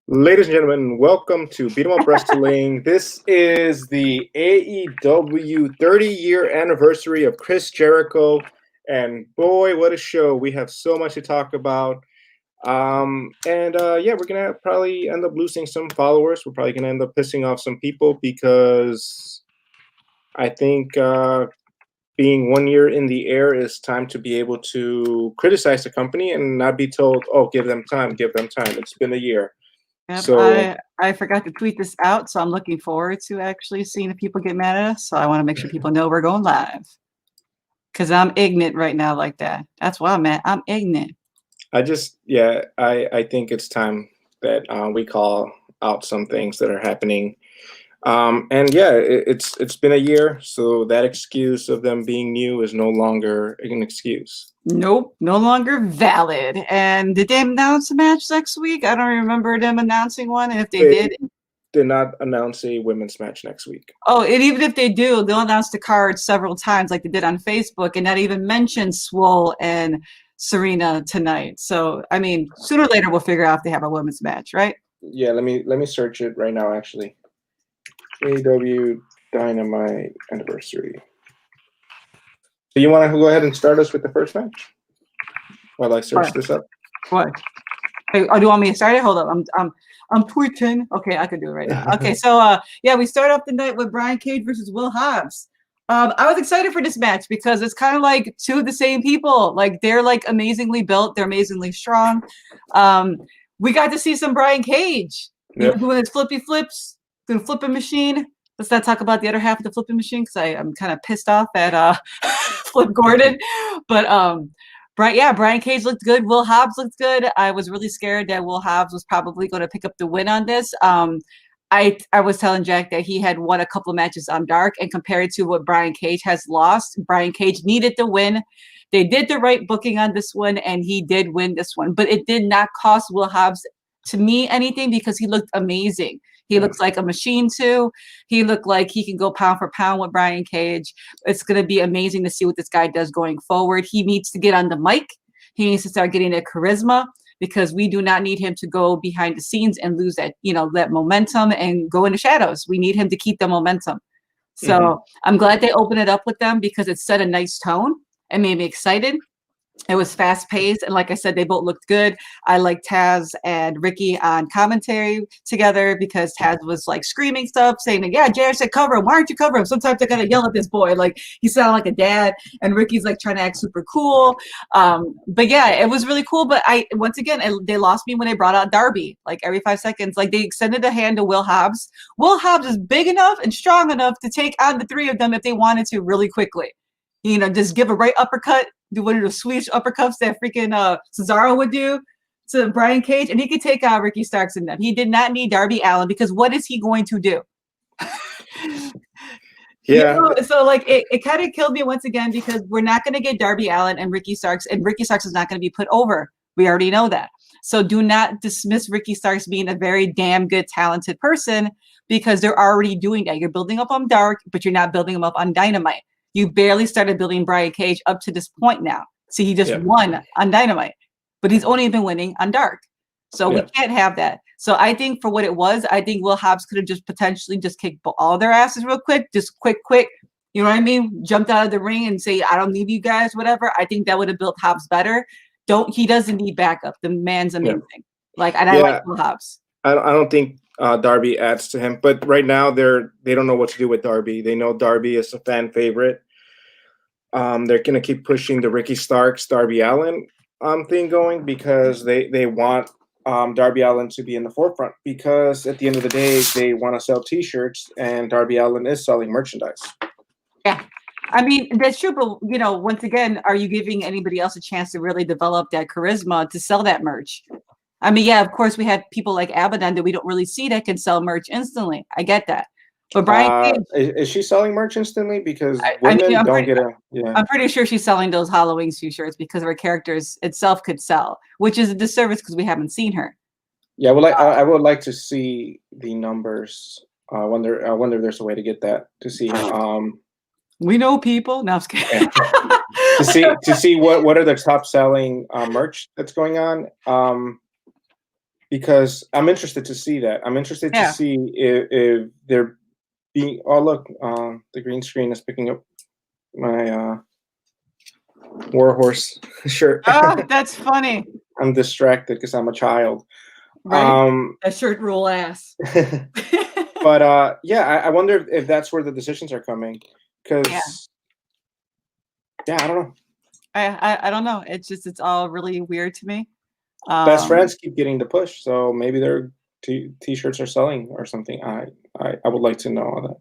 Ladies and gentlemen, welcome to Beat 'em Up Wrestling. This is the AEW 30-year anniversary of Chris Jericho, and boy, what a show. We have so much to talk about. We're gonna probably end up losing some followers. We're probably gonna end up pissing off some people because I think being 1 year in the air is time to be able to criticize the company and not be told, oh, give them time, give them time. It's been a year. Yep, So I forgot to tweet this out, so I'm looking forward to actually seeing if people get mad at us. So I want to make sure people know we're going live. Because I'm ignorant right now like that. That's why I'm at. I'm ignorant. I think it's time that we call out some things that are happening. It's been a year, so that excuse of them being new is no longer an excuse. Nope, no longer valid. And did they announce a match next week? I don't remember them announcing one. And if they did not announce a women's match next week. Oh, and even if they do, they'll announce the card several times like they did on Facebook and not even mention Swole and Serena tonight. So, I mean, sooner or later we'll figure out if they have a women's match, right? Yeah, let me search it right now, actually. AEW Dynamite Anniversary. So you want to go ahead and start us with the first match while I search this up? What? Hey, do you want me to start it? Hold up. I'm tweeting. Okay, I can do it right now. Okay, so we start off the night with Brian Cage versus Will Hobbs. I was excited for this match because it's kind of like two of the same people. Like they're like amazingly built, they're amazingly strong. We got to see some Brian Cage doing his flippy flips, doing flipping machine. Let's not talk about the other half of the flipping machine because I'm kind of pissed off at Flip Gordon. But Brian Cage looked good. Will Hobbs looked good. I was really scared that Will Hobbs was probably going to pick up the win on this. I was telling Jack that he had won a couple of matches on Dark, and compared to what Brian Cage has lost, Brian Cage needed the win. They did the right booking on this one, and he did win this one. But it did not cost Will Hobbs, to me, anything because he looked amazing. He looks like a machine too. He looked like he can go pound for pound with Brian Cage. It's going to be amazing to see what this guy does going forward. He needs to get on the mic. He needs to start getting that charisma because we do not need him to go behind the scenes and lose that, that momentum and go in the shadows. We need him to keep the momentum. So I'm glad they opened it up with them because it set a nice tone and made me excited. It was fast paced. And like I said, they both looked good. I like Taz and Ricky on commentary together because Taz was like screaming stuff, saying, yeah, Jared said cover him. Why aren't you covering him? Sometimes I got to yell at this boy. Like he sounded like a dad. And Ricky's like trying to act super cool. But yeah, it was really cool. But once again, they lost me when they brought out Darby. Like every 5 seconds, like they extended a hand to Will Hobbs. Will Hobbs is big enough and strong enough to take on the three of them if they wanted to really quickly. Just give a right uppercut, do one of those Swedish uppercuts that freaking Cesaro would do to Brian Cage, and he could take out Ricky Starks and them. He did not need Darby Allin because what is he going to do? So like it kind of killed me once again because we're not going to get Darby Allin and Ricky Starks is not going to be put over. We already know that. So do not dismiss Ricky Starks being a very damn good, talented person because they're already doing that. You're building up on Dark, but you're not building him up on Dynamite. You barely started building Brian Cage up to this point now. See, he just won on Dynamite, but he's only been winning on Dark. So we can't have that. So I think for what it was, I think Will Hobbs could have just potentially just kicked all their asses real quick, just quick. You know what I mean? Jumped out of the ring and say, I don't need you guys, whatever. I think that would have built Hobbs better. He doesn't need backup. The man's amazing. I like Will Hobbs. I don't think Darby adds to him, but right now they don't know what to do with Darby. They know Darby is a fan favorite. They're gonna keep pushing the Ricky Starks, Darby Allin thing going because they want Darby Allin to be in the forefront because at the end of the day they want to sell T-shirts and Darby Allin is selling merchandise. Yeah, I mean that's true, but once again, are you giving anybody else a chance to really develop that charisma to sell that merch? I mean, yeah, of course we had people like Abaddon that we don't really see that can sell merch instantly. I get that. But Brian Cage, is she selling merch instantly? Because women don't get a. Yeah, I'm pretty sure she's selling those Halloween T-shirts because her characters itself could sell, which is a disservice because we haven't seen her. Yeah, well, I would like to see the numbers. I wonder if there's a way to get that to see. We know people. No, I'm just kidding. to see what are the top selling merch that's going on. because I'm interested to see that. I'm interested to Yeah. see if they're being. Oh look, the green screen is picking up my Warhorse shirt. Oh, that's funny. I'm distracted because I'm a child. Right? That shirt rule ass. But yeah, I wonder if that's where the decisions are coming. Because yeah, I don't know. I don't know. It's all really weird to me. Best friends keep getting the push, so maybe their t-shirts are selling or something. I would like to know that.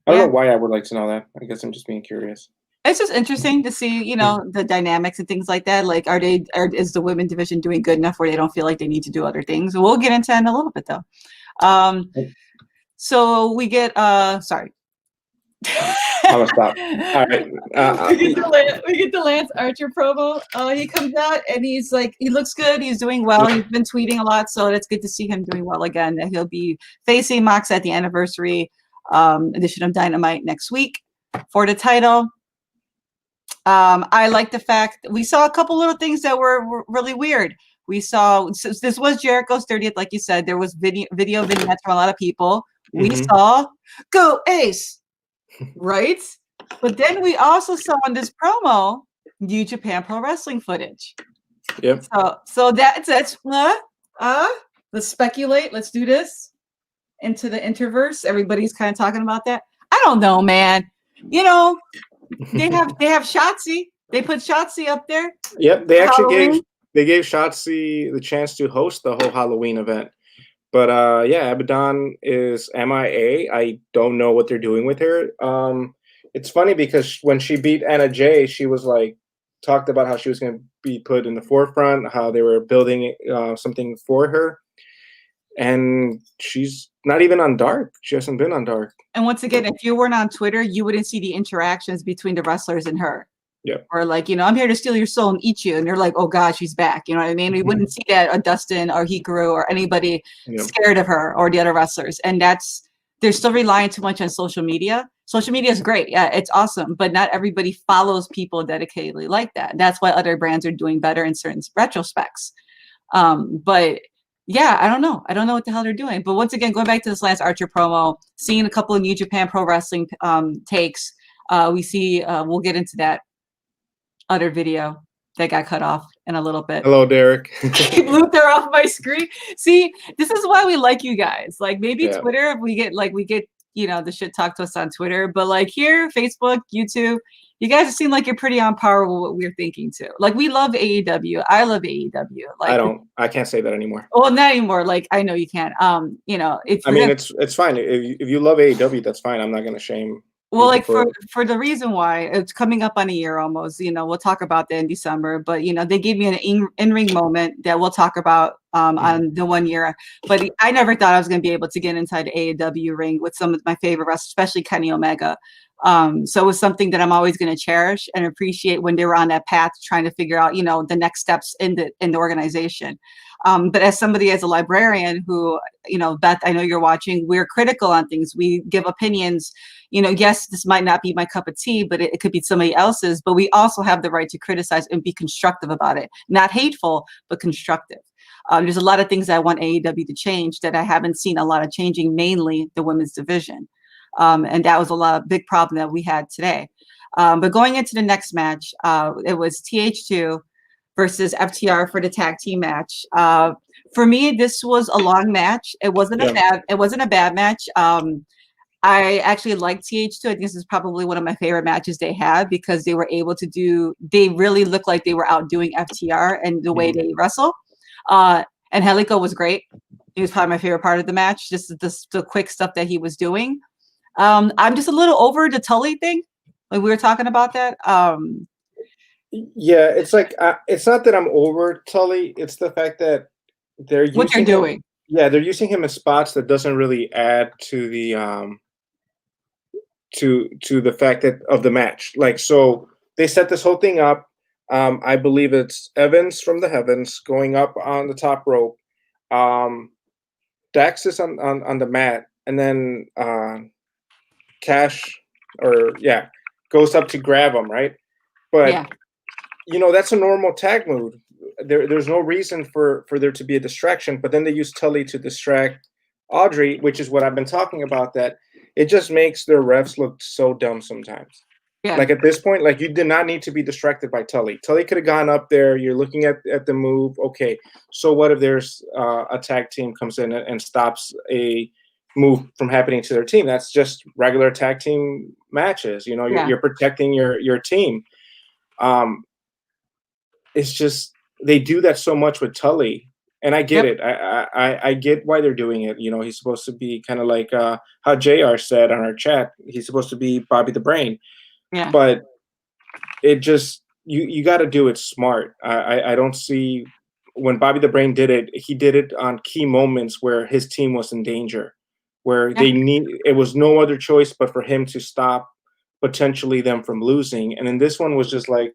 I don't know why I would like to know that. I guess I'm just being curious. It's just interesting to see, you know, the dynamics and things like that. Like, is the women division doing good enough where they don't feel like they need to do other things? We'll get into that in a little bit though. So we get sorry. I'm gonna stop. All right. We get the Lance Archer promo. He comes out and he's like, he looks good. He's doing well. He's been tweeting a lot, so it's good to see him doing well again. He'll be facing Mox at the anniversary edition of Dynamite next week for the title. I like the fact that we saw a couple little things that were really weird. We saw, so this was Jericho's 30th, like you said. There was video vignettes from a lot of people. We saw Go Ace, right? But then we also saw in this promo New Japan Pro Wrestling footage. Yep. So that's let's speculate. Let's do this into the interverse. Everybody's kind of talking about that. I don't know, man. You know, they have Shotzi. They put Shotzi up there. Yep, they actually gave Shotzi the chance to host the whole Halloween event. But yeah, Abaddon is MIA. I don't know what they're doing with her. It's funny because when she beat Anna Jay, she was like talked about how she was going to be put in the forefront, how they were building something for her, and she's not even on Dark. She hasn't been on Dark. And once again, if you weren't on Twitter, you wouldn't see the interactions between the wrestlers and her. Yeah. Or like, you know, I'm here to steal your soul and eat you. And you're like, oh God, she's back. You know what I mean? We wouldn't see that or Dustin or Hikaru or anybody scared of her or the other wrestlers. And they're still relying too much on social media. Social media is great. Yeah, it's awesome. But not everybody follows people dedicatedly like that. That's why other brands are doing better in certain retrospects. But yeah, I don't know. I don't know what the hell they're doing. But once again, going back to this Lance Archer promo, seeing a couple of New Japan Pro Wrestling takes, we see, we'll get into that other video that got cut off in a little bit. Hello, Derek. Luther off my screen. See, this is why we like you guys. Like maybe Twitter, we get, you know, the shit talked to us on Twitter, but like here, Facebook, YouTube, you guys seem like you're pretty on par with what we're thinking too. Like we love AEW. I love AEW. Like I can't say that anymore. Well, not anymore. Like I know you can't. You know, it's fine. If you love AEW, that's fine. I'm not gonna shame. Well, like for the reason why it's coming up on a year almost, you know, we'll talk about that in December, but you know, they gave me an in-ring moment that we'll talk about on the 1 year, but I never thought I was going to be able to get inside the AEW ring with some of my favorite wrestlers, especially Kenny Omega. So it was something that I'm always going to cherish and appreciate when they were on that path, trying to figure out, you know, the next steps in the organization. But as somebody, as a librarian who, you know, Beth, I know you're watching, we're critical on things. We give opinions, you know, yes, this might not be my cup of tea, but it could be somebody else's, but we also have the right to criticize and be constructive about it. Not hateful, but constructive. There's a lot of things I want AEW to change that I haven't seen a lot of changing, mainly the women's division. And that was a big problem that we had today. But going into the next match, it was TH2 versus FTR for the tag team match. For me, this was a long match. It wasn't a bad match. I actually liked TH2. I think this is probably one of my favorite matches they had because they were able to they really looked like they were outdoing FTR and the way they wrestle. And Helico was great. He was probably my favorite part of the match, just the quick stuff that he was doing. I'm just a little over the Tully thing. Like we were talking about that. Yeah, it's like it's not that I'm over Tully. It's the fact that they're using what they're doing. They're using him in spots that doesn't really add to the to the fact that of the match. Like so, they set this whole thing up. I believe it's Evans from the Heavens going up on the top rope. Dax is on the mat, and then Cash goes up to grab him, right? But you know, that's a normal tag move. there's no reason for there to be a distraction, but then they use Tully to distract Audrey, which is what I've been talking about, that it just makes their refs look so dumb sometimes. Yeah. Like at this point, like you did not need to be distracted by Tully. Tully could have gone up there. You're looking at the move. Okay, so what if there's a tag team comes in and stops a move from happening to their team? That's just regular tag team matches. You know, you're protecting your team. It's just they do that so much with Tully, and I get it. I get why they're doing it. You know, he's supposed to be kind of like how JR said on our chat. He's supposed to be Bobby the Brain. Yeah. But it just you got to do it smart. I don't see when Bobby the Brain did it. He did it on key moments where his team was in danger, where it was no other choice but for him to stop potentially them from losing. And then this one was just like,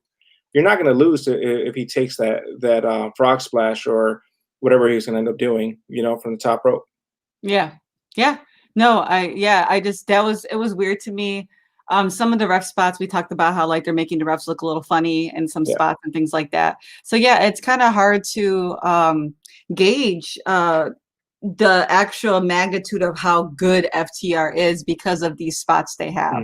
you're not going to lose if he takes that frog splash or whatever he's going to end up doing, you know, from the top rope. Yeah. No, it was weird to me. Some of the ref spots we talked about how like they're making the refs look a little funny in some spots and things like that. So yeah, it's kind of hard to gauge the actual magnitude of how good FTR is because of these spots they have.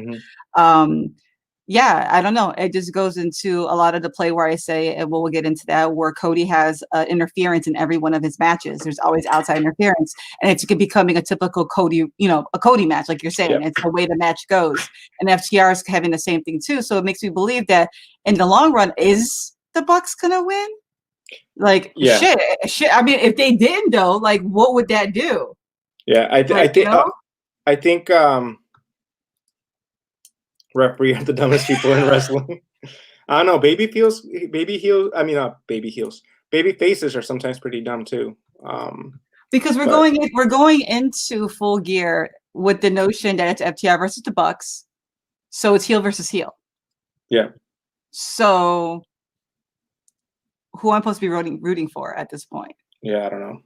I don't know. It just goes into a lot of the play where I say, and we'll get into that, where Cody has interference in every one of his matches. There's always outside interference, and it's becoming a typical Cody, a Cody match, like you're saying. It's the way the match goes, and FTR is having the same thing too. So it makes me believe that in the long run, is the Bucks gonna win? Like shit. I mean, if they didn't though, like what would that do? Yeah, I think. Referee are the dumbest people in wrestling. I don't know. Baby faces are sometimes pretty dumb too. Because we're going into Full Gear with the notion that it's FTR versus the Bucks, so it's heel versus heel. Yeah. So who I'm supposed to be rooting for at this point? Yeah, I don't know.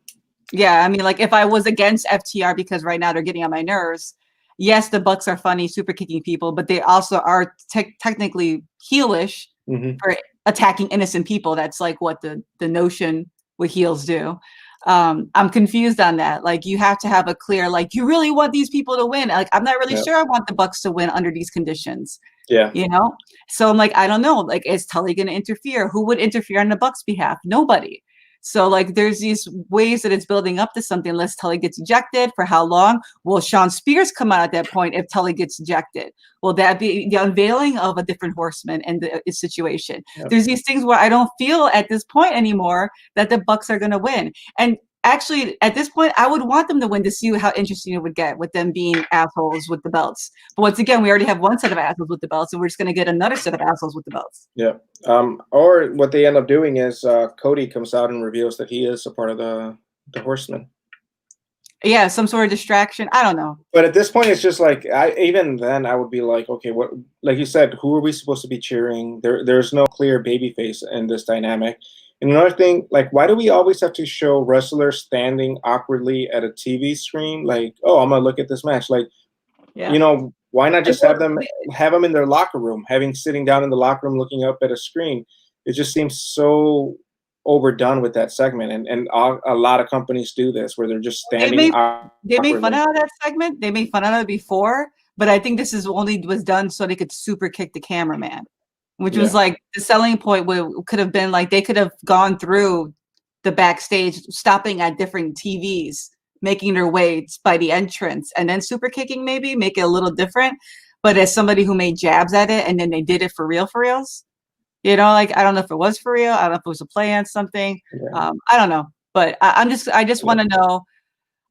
Yeah, I mean, like if I was against FTR because right now they're getting on my nerves. Yes, the Bucks are funny, super kicking people, but they also are technically heelish for attacking innocent people. That's like what the notion with heels do. I'm confused on that. Like you have to have a clear, like you really want these people to win. Like I'm not really sure I want the Bucks to win under these conditions. Yeah. You know? So I'm like, I don't know. Like, is Tully going to interfere? Who would interfere on the Bucks' behalf? Nobody. So like there's these ways that it's building up to something unless Tully gets ejected. For how long? Will Sean Spears come out at that point if Tully gets ejected? Will that be the unveiling of a different horseman in the situation? Yep. There's these things where I don't feel at this point anymore that the Bucks are going to win. And actually, at this point, I would want them to win to see how interesting it would get with them being assholes with the belts. But once again, we already have one set of assholes with the belts, and we're just going to get another set of assholes with the belts. Yeah. Or what they end up doing is Cody comes out and reveals that he is a part of the Horsemen. Yeah, some sort of distraction. I don't know. But at this point, it's just like even then I would be like, okay, what? Like you said, who are we supposed to be cheering? There's no clear babyface in this dynamic. And another thing, like, why do we always have to show wrestlers standing awkwardly at a TV screen? Like, oh, I'm gonna look at this match. Like, you know, why not just have them in their locker room, sitting down in the locker room looking up at a screen? It just seems so overdone with that segment, and a lot of companies do this where they're just standing. They made fun out of that segment. They made fun out of it before, but I think this was done so they could super kick the cameraman. Which was like the selling point could have been like they could have gone through the backstage, stopping at different TVs, making their way by the entrance, and then super kicking, maybe make it a little different. But as somebody who made jabs at it and then they did it for reals, you know, like I don't know if it was for real. I don't know if it was a play on something. I don't know, but I just want to know.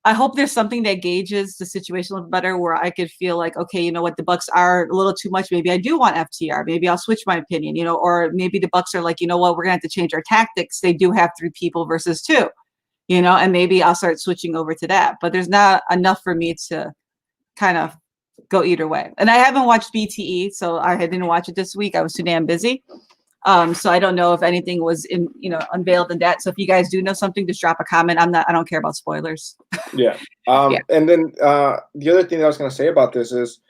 I hope there's something that gauges the situation a little better where I could feel like, okay, you know what, the Bucks are a little too much. Maybe I do want FTR. Maybe I'll switch my opinion, you know, or maybe the Bucks are like, you know what, we're going to have to change our tactics. They do have 3 people versus 2, you know, and maybe I'll start switching over to that. But there's not enough for me to kind of go either way. And I haven't watched BTE, so I didn't watch it this week. I was too damn busy. So I don't know if anything was unveiled in that. So if you guys do know something, just drop a comment. I don't care about spoilers. Yeah. And then the other thing that I was going to say about this is,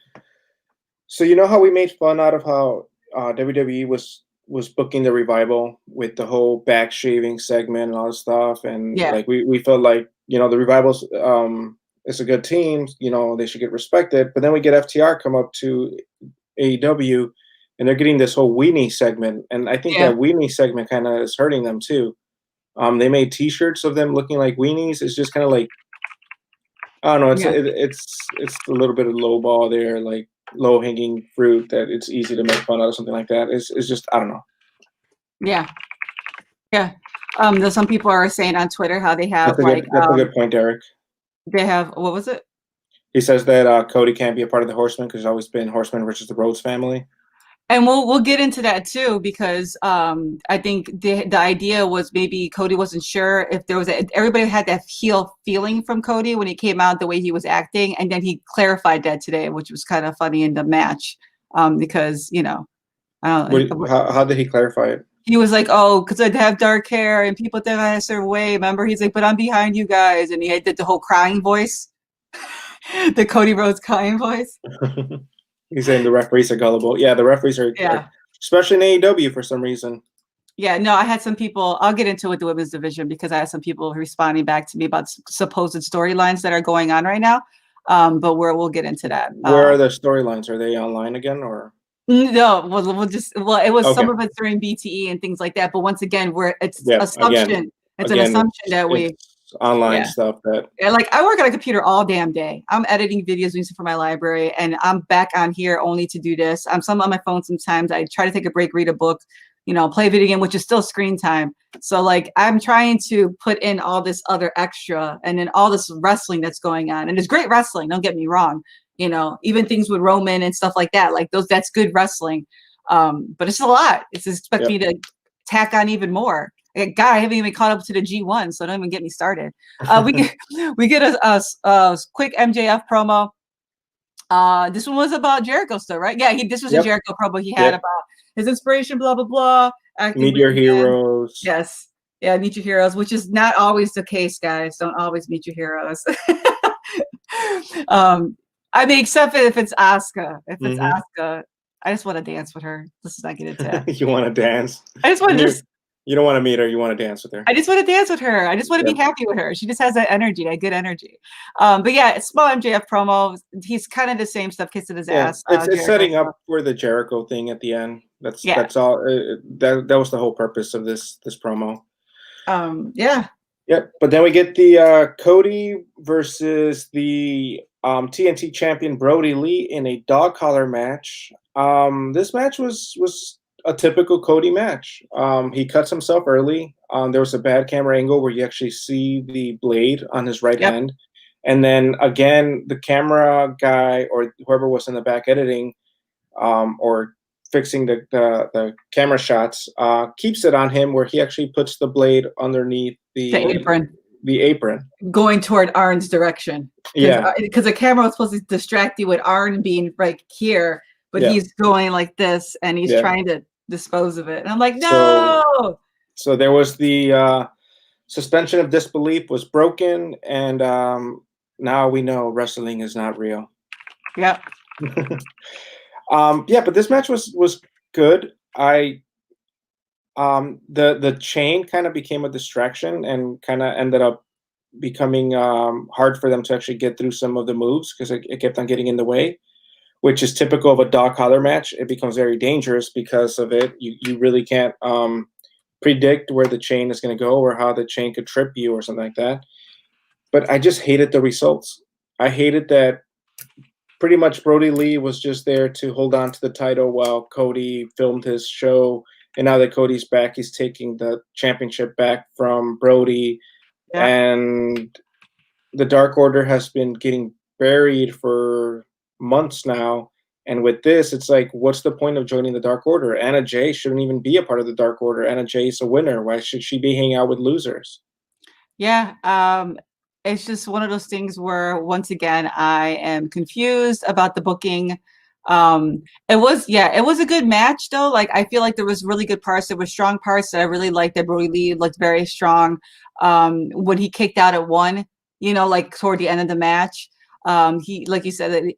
so you know how we made fun out of how WWE was was booking the Revival with the whole back shaving segment and all this stuff, and Yeah. like we felt like, you know, the Revival's it's a good team, you know, they should get respected. But then we get FTR come up to AEW, and they're getting this whole weenie segment, and I think Yeah. that weenie segment kind of is hurting them too. They made T-shirts of them looking like weenies. It's just kind of like, I don't know. It's a little bit of low ball there, like low hanging fruit that it's easy to make fun of or something like that. It's just, I don't know. Yeah. Yeah. There's some people are saying on Twitter how they have That's a good point, Derek. they have, what was it? He says that Cody can't be a part of the Horsemen because he's always been Horsemen versus the Rhodes family. And we'll get into that too, because I think the idea was maybe Cody wasn't sure if there was everybody had that heel feeling from Cody when he came out the way he was acting, and then he clarified that today, which was kind of funny in the match, because you know, I don't. How did he clarify it? He was like, "Oh, because I have dark hair and people think I a certain way." Remember, he's like, "But I'm behind you guys," and he did the whole crying voice, the Cody Rhodes crying voice. He's saying the referees are gullible. Yeah, the referees are, especially in AEW for some reason. Yeah, no, I had some people, I'll get into it with the women's division because I had some people responding back to me about supposed storylines that are going on right now. But we'll get into that. Where are the storylines? Are they online again or? No, it was some of it during BTE and things like that. But once again, it's assumption. It's an assumption that we online stuff that like I work on a computer all damn day. I'm editing videos for my library, and I'm back on here only to do this. I'm on my phone sometimes. I try to take a break, read a book, you know, play a video game, which is still screen time. So like I'm trying to put in all this other extra and then all this wrestling that's going on. And it's great wrestling, don't get me wrong. You know, even things with Roman and stuff like that, like that's good wrestling. But it's a lot. It's expect me to tack on even more. God, I haven't even caught up to the G1, so don't even get me started. We get a quick MJF promo. This one was about Jericho still, right? Yeah, this was a Jericho promo he had about his inspiration, blah, blah, blah. Meet your heroes. Yes. Yeah, meet your heroes, which is not always the case, guys. Don't always meet your heroes. I mean, except if it's Asuka. If it's Asuka, I just want to dance with her. Let's not get into that. You want to dance? I just want to You don't want to meet her. You want to dance with her. I just want to dance with her. I just want to be happy with her. She just has that energy, that good energy. But yeah, it's small MJF promo. He's kind of the same stuff, kissing his ass. It's setting up for the Jericho thing at the end. That's all. That was the whole purpose of this promo. Yep. But then we get the Cody versus the TNT champion Brodie Lee in a dog collar match. This match was a typical Cody match. He cuts himself early. There was a bad camera angle where you actually see the blade on his right hand. And then again, the camera guy or whoever was in the back editing or fixing the camera shots keeps it on him where he actually puts the blade underneath the apron. The apron. Going toward Arn's direction. Because the camera was supposed to distract you with Arn being right here, but he's going like this and he's trying to dispose of it. And I'm like, no! So there was the suspension of disbelief was broken, and now we know wrestling is not real. Yep. But this match was good. The chain kind of became a distraction and kind of ended up becoming hard for them to actually get through some of the moves because it kept on getting in the way, which is typical of a dog collar match. It becomes very dangerous because of it. You really can't predict where the chain is going to go or how the chain could trip you or something like that. But I just hated the results. I hated that pretty much Brodie Lee was just there to hold on to the title while Cody filmed his show. And now that Cody's back, he's taking the championship back from Brodie. Yeah. And the Dark Order has been getting buried for months now. And with this, it's like, what's the point of joining the Dark Order? Anna Jay shouldn't even be a part of the Dark Order. Anna Jay is a winner. Why should she be hanging out with losers? Yeah. It's just one of those things where, once again, I am confused about the booking. It was a good match though. Like, I feel like there was really good parts. There were strong parts that I really liked. That Brodie Lee looked very strong. When he kicked out at 1, like toward the end of the match, he, like you said,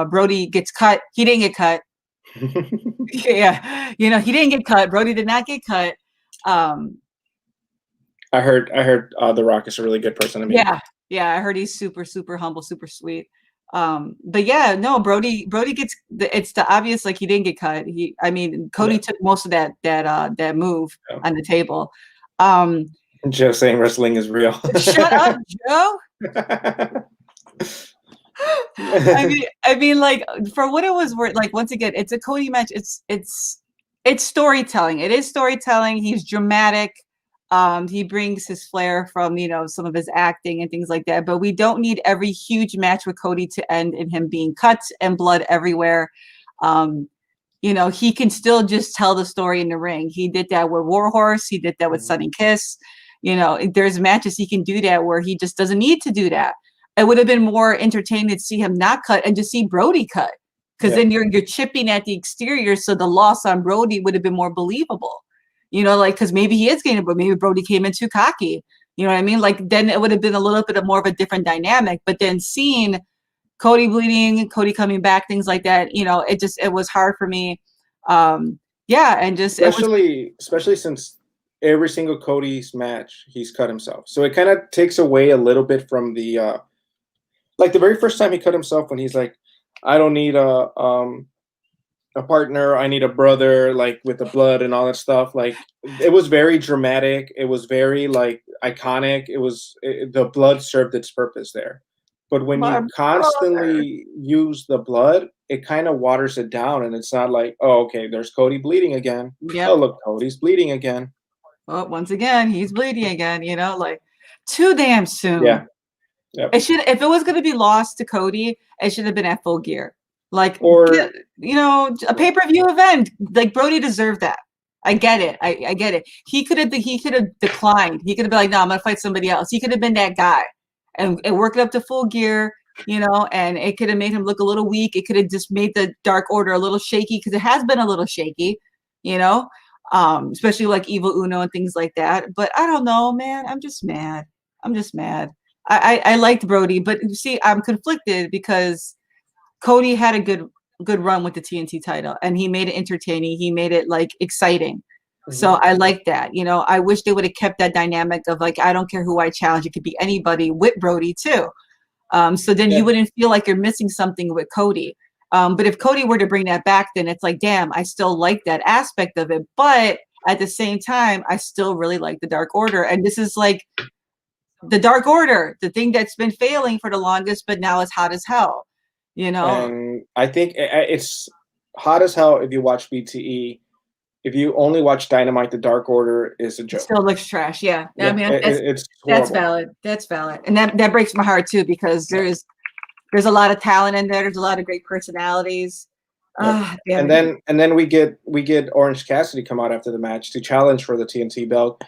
Brodie gets cut. He didn't get cut. Yeah, you know, he didn't get cut. Brodie did not get cut. I heard The Rock is a really good person to meet. Yeah, I heard he's super, super humble, super sweet. But yeah, no, Brodie gets it's the obvious, like, he didn't get cut. I mean, Cody took most of that move on the table. Joe saying wrestling is real. Shut up, Joe. I mean, like, for what it was worth, like, once again, it's a Cody match. It's storytelling. It is storytelling. He's dramatic. He brings his flair from, you know, some of his acting and things like that. But we don't need every huge match with Cody to end in him being cut and blood everywhere. You know, he can still just tell the story in the ring. He did that with Warhorse. He did that with Sun and Kiss. You know, there's matches he can do that where he just doesn't need to do that. It would have been more entertaining to see him not cut and to see Brodie cut, because then you're chipping at the exterior, so the loss on Brodie would have been more believable. You know, like, because maybe he is getting it, but maybe Brodie came in too cocky. You know what I mean? Like, then it would have been a little bit of more of a different dynamic. But then seeing Cody bleeding, Cody coming back, things like that, you know, it was hard for me. Yeah, and just especially since every single Cody's match he's cut himself, so it kind of takes away a little bit from the like the very first time he cut himself, when he's like, I don't need a partner, I need a brother, like, with the blood and all that stuff. Like, it was very dramatic. It was very, like, iconic. The blood served its purpose there. But when you constantly use the blood, it kind of waters it down, and it's not like, oh, okay, there's Cody bleeding again. Oh, look, Cody's bleeding again. Well, once again, he's bleeding again, you know, like, too damn soon. Yeah. Yep. If it was going to be lost to Cody, it should have been at Full Gear. Like, or, you know, a pay-per-view event. Like, Brodie deserved that. I get it. I get it. He could have declined. He could have been like, no, I'm going to fight somebody else. He could have been that guy and work it up to Full Gear, you know, and it could have made him look a little weak. It could have just made the Dark Order a little shaky, because it has been a little shaky, you know, especially like Evil Uno and things like that. But I don't know, man. I'm just mad. I liked Brodie, but see, I'm conflicted because Cody had a good run with the TNT title, and he made it entertaining. He made it, like, exciting. So I like that. You know, I wish they would have kept that dynamic of, like, I don't care who I challenge. It could be anybody with Brodie too. So then you wouldn't feel like you're missing something with Cody. But if Cody were to bring that back, then it's like, damn, I still like that aspect of it. But at the same time, I still really like the Dark Order. And this is like the Dark Order, the thing that's been failing for the longest, but now is hot as hell. You know, and I think it's hot as hell if you watch BTE. If you only watch Dynamite, the Dark Order is a joke. It still looks trash. Yeah. I mean, that's valid. That's valid, and that breaks my heart too, because there's a lot of talent in there. There's a lot of great personalities. And then we get Orange Cassidy come out after the match to challenge for the TNT belt,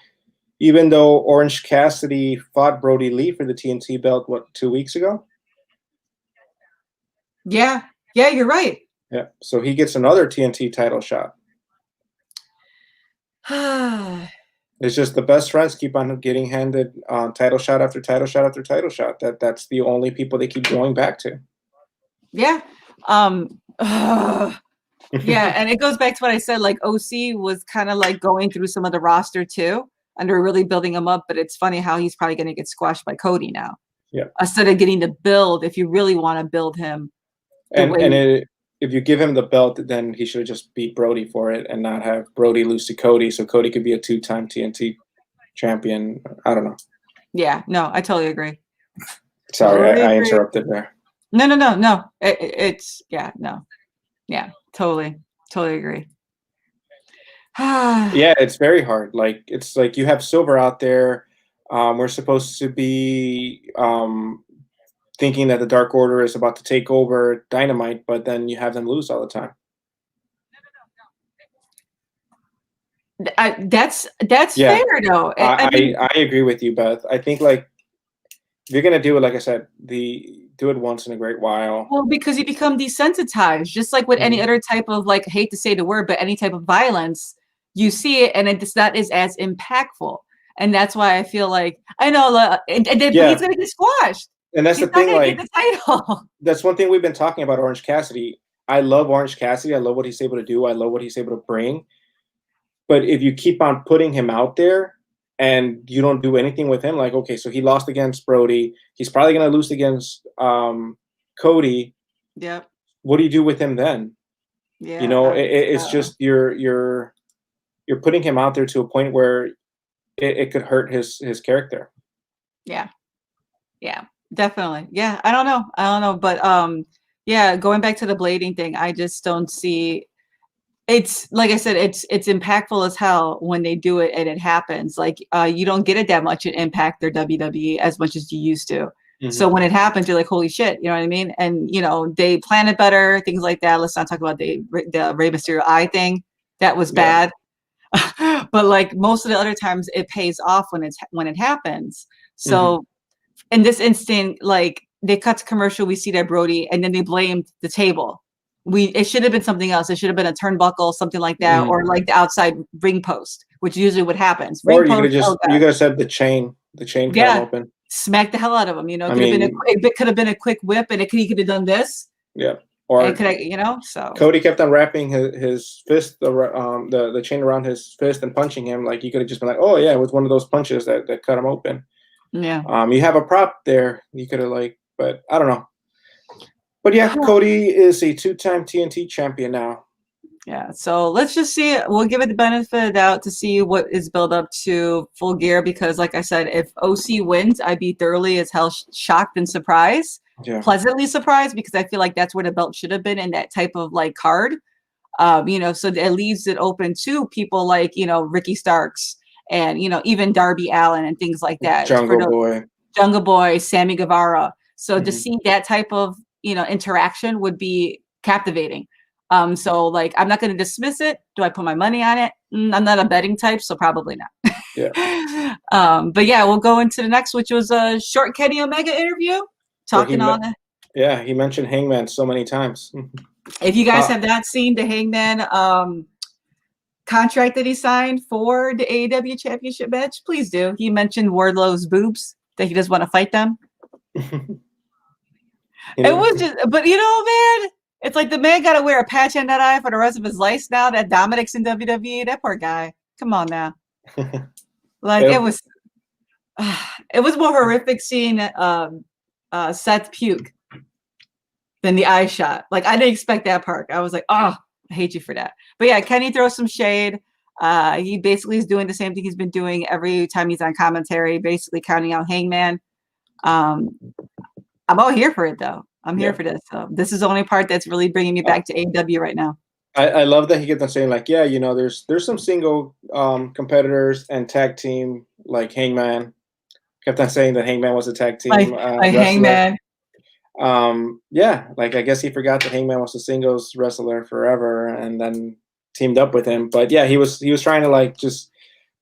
even though Orange Cassidy fought Brodie Lee for the TNT belt 2 weeks ago. Yeah, you're right. Yeah, so he gets another TNT title shot. It's just the best friends keep on getting handed title shot after title shot after title shot. That's the only people they keep going back to. Yeah. Yeah, and it goes back to what I said. Like, OC was kind of like going through some of the roster too, and they're really building him up. But it's funny how he's probably going to get squashed by Cody now. Yeah. Instead of getting to build, if you really want to build him. If you give him the belt, then he should have just beat Brodie for it and not have Brodie lose to Cody, so Cody could be a 2-time TNT champion. I don't know. Yeah, no, I totally agree. Sorry, I interrupted there. No. Totally agree. Yeah, it's very hard. Like, it's like you have Silver out there. We're supposed to be thinking that the Dark Order is about to take over Dynamite, but then you have them lose all the time. That's fair though. I agree with you, Beth. I think, like, if you're gonna do it, like I said, do it once in a great while. Well, because you become desensitized, just like with any other type of, like, I hate to say the word, but any type of violence, you see it and it's not as impactful. And that's why I feel like, I know, and then he's gonna get squashed. And that's the thing, like, the title. That's one thing we've been talking about Orange Cassidy. I love Orange Cassidy. I love what he's able to do. I love what he's able to bring. But if you keep on putting him out there and you don't do anything with him, like, okay, so he lost against Brodie. He's probably going to lose against Cody. Yep. What do you do with him then? Yeah. You know, it's just you're putting him out there to a point where it could hurt his character. Yeah. Yeah, definitely. Yeah. I don't know. But yeah, going back to the blading thing, I just don't see. It's like I said, it's impactful as hell when they do it and it happens. Like you don't get it that much in Impact or WWE as much as you used to. Mm-hmm. So when it happens, you're like, holy shit, you know what I mean? And you know, they plan it better, things like that. Let's not talk about the Rey Mysterio eye thing. That was bad. But like most of the other times it pays off when it happens. So in this instant, like they cut to commercial, we see that Brodie, and then they blamed the table. It should have been something else. It should have been a turnbuckle, something like that, or like the outside ring post, which usually what happens. Or you could have you could have said the chain cut him open. Smack the hell out of him. You know, it could have been a quick whip, and he could have done this. Yeah. Or so Cody kept on wrapping his fist, the chain around his fist and punching him. Like you could have just been like, oh yeah, it was one of those punches that cut him open. Yeah. You have a prop there. You could have but I don't know. But yeah, Cody is a 2-time TNT champion now. Yeah, so let's just see. We'll give it the benefit of the doubt to see what is built up to Full Gear, because like I said, if OC wins, I'd be thoroughly as hell shocked and surprised. Yeah. Pleasantly surprised, because I feel like that's where the belt should have been in that type of card. So it leaves it open to people like, Ricky Starks and, even Darby Allin and things like that. Jungle Boy, Sammy Guevara. So to see that type of, interaction would be captivating. So I'm not going to dismiss it. Do I put my money on it? I'm not a betting type, so probably not. Yeah. But yeah, we'll go into the next, which was a short Kenny Omega interview. Talking on it. Yeah, he mentioned Hangman so many times. If you guys have not seen the Hangman contract that he signed for the AEW Championship match, please do. He mentioned Wardlow's boobs, that he doesn't want to fight them. It was just, but man, it's like the man got to wear a patch on that eye for the rest of his life now that Dominic's in WWE. That poor guy. Come on now. It was more horrific seeing Seth puke than the eye shot. I didn't expect that part. I was like, oh, I hate you for that. But yeah, Kenny throws some shade. He basically is doing the same thing he's been doing every time he's on commentary, basically counting out Hangman. I'm all here for it, though. I'm here for this. So this is the only part that's really bringing me back to AEW right now. I love that he gets on saying there's some single competitors and tag team like Hangman. Kept on saying that Hangman was a tag team. Hangman. I guess he forgot that Hangman was a singles wrestler forever, and then teamed up with him. But yeah, he was trying to just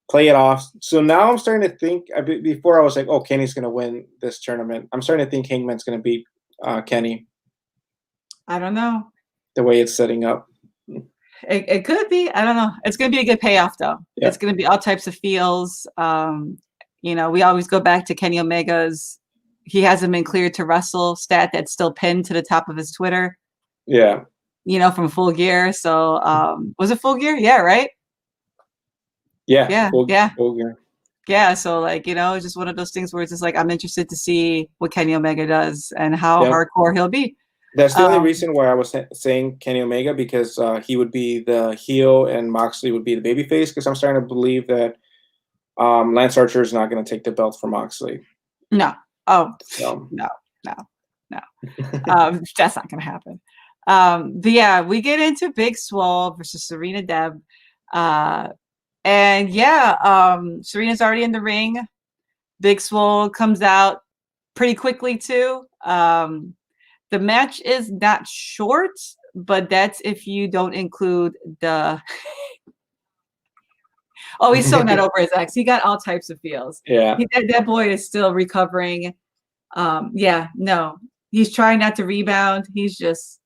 play it off. So now I'm starting to think. Before I was like, oh, Kenny's gonna win this tournament. I'm starting to think Hangman's gonna beat Kenny. I don't know. The way it's setting up. It could be. I don't know. It's gonna be a good payoff, though. Yeah. It's gonna be all types of feels. We always go back to Kenny Omega's he hasn't been cleared to wrestle stat that's still pinned to the top of his Twitter. Yeah. From Full Gear. So was it Full Gear? Yeah, right? Yeah. Full Gear. Yeah. So it's just one of those things where it's just I'm interested to see what Kenny Omega does and how hardcore he'll be. That's the only reason why I was saying Kenny Omega, because he would be the heel and Moxley would be the babyface, because I'm starting to believe that Lance Archer is not going to take the belt from Moxley. No. Oh, no. That's not going to happen. But yeah, we get into Bis Swole versus Serena Debb. Serena's already in the ring. Bis Swole comes out pretty quickly too. The match is not short, but that's if you don't include the oh, he's so not over his ex. He got all types of feels. Yeah. That boy is still recovering. He's trying not to rebound. He's just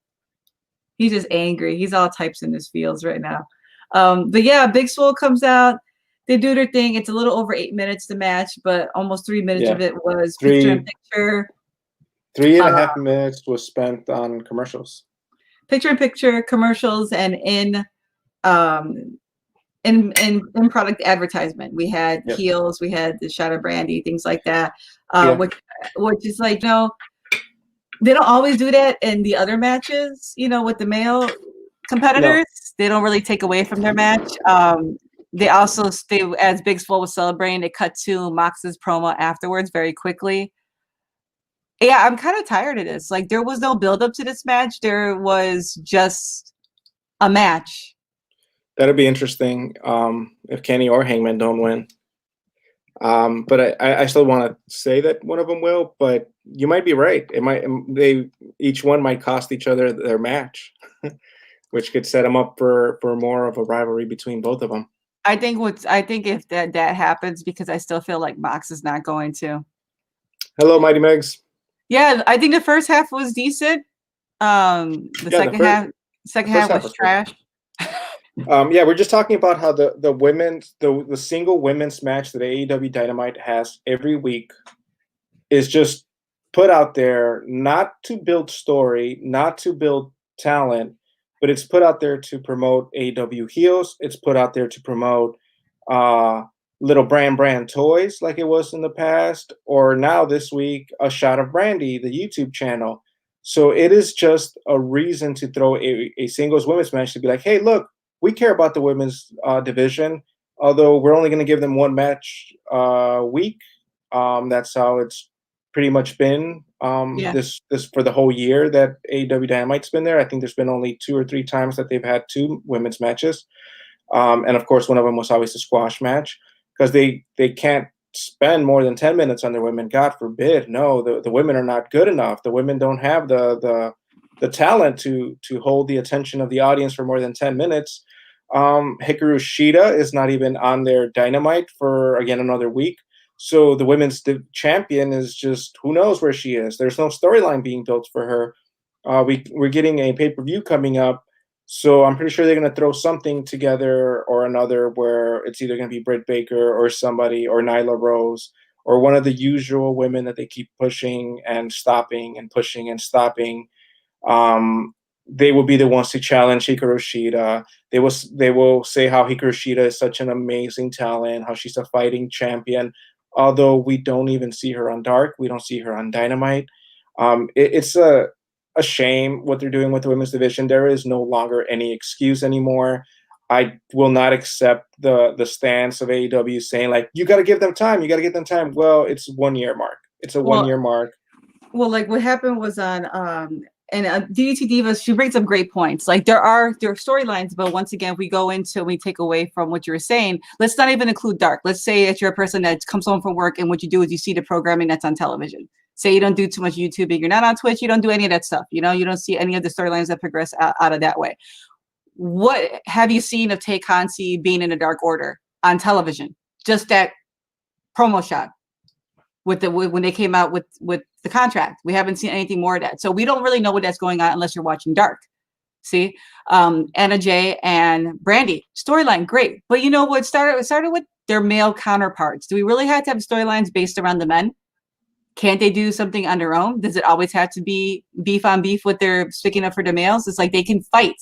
angry. He's all types in his feels right now. But yeah, Bis Swole comes out. They do their thing. It's a little over 8 minutes to match, but almost 3 minutes of it was picture-in-picture. 3.5 minutes was spent on commercials. picture-in-picture commercials and in product advertisement. We had heels, we had the shot of brandy, things like that. Which is like, they don't always do that in the other matches, with the male competitors. No. They don't really take away from their match. They also as Bis Swole was celebrating, they cut to Mox's promo afterwards very quickly. Yeah, I'm kind of tired of this. Like, there was no build up to this match. There was just a match. That'll be interesting if Kenny or Hangman don't win. But I still want to say that one of them will. But you might be right. Each one might cost each other their match, which could set them up for more of a rivalry between both of them. I think if that happens, because I still feel like Mox is not going to. Hello, Mighty Megs. Yeah, I think the first half was decent. The second half was trash. We're just talking about how the single women's match that AEW Dynamite has every week is just put out there not to build story, not to build talent, but it's put out there to promote AEW heels. It's put out there to promote little brand toys like it was in the past, or now this week, A Shot of Brandy, the YouTube channel. So it is just a reason to throw a singles women's match to be like, hey, look, we care about the women's division, although we're only going to give them one match a week. That's how it's pretty much been this for the whole year that AEW Dynamite's been there. I think there's been only 2 or 3 times that they've had 2 women's matches. And of course, one of them was always the squash match, because they can't spend more than 10 minutes on their women. God forbid. No, the women are not good enough. The women don't have the talent to hold the attention of the audience for more than 10 minutes. Hikaru Shida is not even on their Dynamite for, again, another week. So the women's champion is just, who knows where she is. There's no storyline being built for her. We're getting a pay-per-view coming up, so I'm pretty sure they're going to throw something together or another where it's either going to be Britt Baker or somebody, or Nyla Rose, or one of the usual women that they keep pushing and stopping and pushing and stopping. They will be the ones to challenge Hikaru Shida. They will say how Hikaru Shida is such an amazing talent, how she's a fighting champion, although we don't even see her on Dark. We don't see her on Dynamite. It's a shame what they're doing with the women's division. There is no longer any excuse anymore. I will not accept the stance of AEW saying, like, you got to give them time. You got to give them time. Well, it's 1 year mark. It's a 1 year mark. Well, like what happened was on and DDT Divas, she brings up great points. Like there are storylines, but once again, we take away from what you were saying. Let's not even include Dark. Let's say that you're a person that comes home from work and what you do is you see the programming that's on television. Say you don't do too much YouTubing, you're not on Twitch, you don't do any of that stuff. You don't see any of the storylines that progress out of that way. What have you seen of Tay Conti being in a Dark Order on television? Just that promo shot when they came out with the contract. We haven't seen anything more of that. So we don't really know what that's going on unless you're watching Dark. See? Anna Jay and Brandy. Storyline, great. But you know what started with their male counterparts. Do we really have to have storylines based around the men? Can't they do something on their own? Does it always have to be beef on beef with their sticking up for the males? It's like they can fight.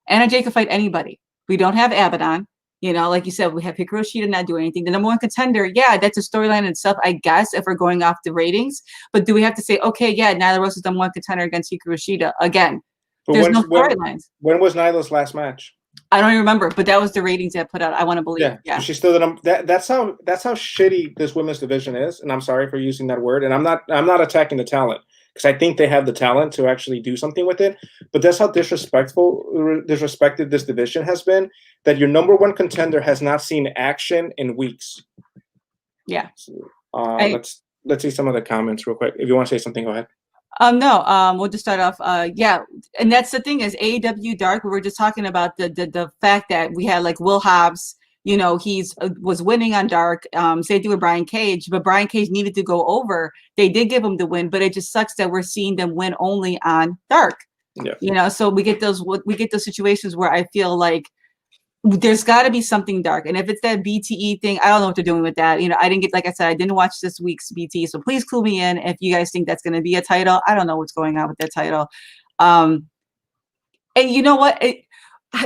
Anna Jay can fight anybody. We don't have Abaddon. Like you said, we have Hikaru Shida not doing anything. The number one contender, yeah, that's a storyline in itself, I guess, if we're going off the ratings. But do we have to say, okay, yeah, Nyla Rose is the number one contender against Hikaru Shida again? There's no storylines. When was Nyla's last match? I don't even remember, but that was the ratings that put out. I want to believe. Yeah. She's still that's how shitty this women's division is. And I'm sorry for using that word. And I'm not attacking the talent, because I think they have the talent to actually do something with it. But that's how disrespected this division has been, that your number one contender has not seen action in weeks. Yeah. Let's see some of the comments real quick. If you want to say something, go ahead. No, we'll just start off. And that's the thing is AEW Dark. We were just talking about the fact that we had like Will Hobbs. He's was winning on Dark. Same thing with Brian Cage, but Brian Cage needed to go over. They did give him the win, but it just sucks that we're seeing them win only on Dark. Yeah. So we get those situations where I feel like there's got to be something Dark. And if it's that BTE thing, I don't know what they're doing with that. I didn't get, like I said, I didn't watch this week's BTE. So please clue me in if you guys think that's going to be a title. I don't know what's going on with that title. And you know what?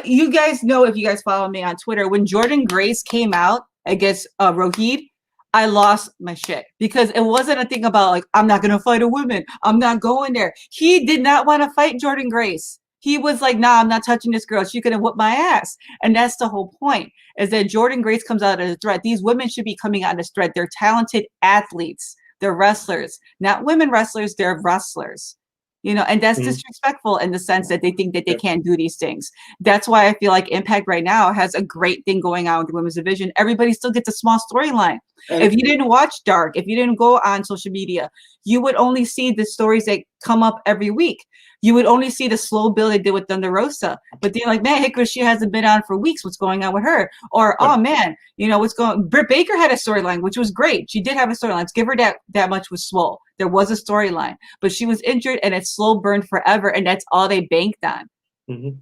You guys know, if you guys follow me on Twitter, when Jordan Grace came out against Rohit, I lost my shit because it wasn't a thing about like, I'm not going to fight a woman. I'm not going there. He did not want to fight Jordan Grace. He was like, nah, I'm not touching this girl. She's going to whoop my ass. And that's the whole point, is that Jordan Grace comes out as a threat. These women should be coming out as a threat. They're talented athletes. They're wrestlers, not women wrestlers. They're wrestlers. You know, and that's disrespectful in the sense that they think that they can't do these things. That's why I feel like Impact right now has a great thing going on with the women's division. Everybody still gets a small storyline. If you didn't watch Dark, if you didn't go on social media, you would only see the stories that come up every week. You would only see the slow build they did with Thunder Rosa. But they're like, man, Hickory, she hasn't been on for weeks. What's going on with her? Or, oh man, you know, what's going Britt Baker had a storyline, which was great. She did have a storyline. Let's give her that much with Swole. There was a storyline, but she was injured and it slow burned forever. And that's all they banked on.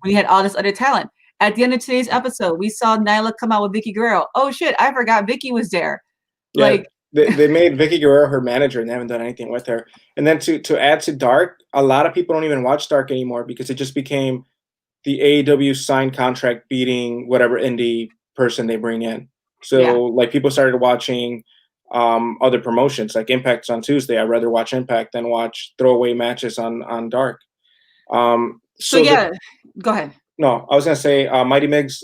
We had all this other talent. At the end of today's episode, we saw Nyla come out with Vicky Guerrero. Oh shit, I forgot Vicky was there. Yeah, like they made Vicky Guerrero her manager and they haven't done anything with her. And then to add to Dark, a lot of people don't even watch Dark anymore because it just became the AEW signed contract beating whatever indie person they bring in. So like people started watching other promotions like Impact's on Tuesday. I'd rather watch Impact than watch throwaway matches on Dark. So yeah, go ahead. No, I was gonna say Mighty Migs.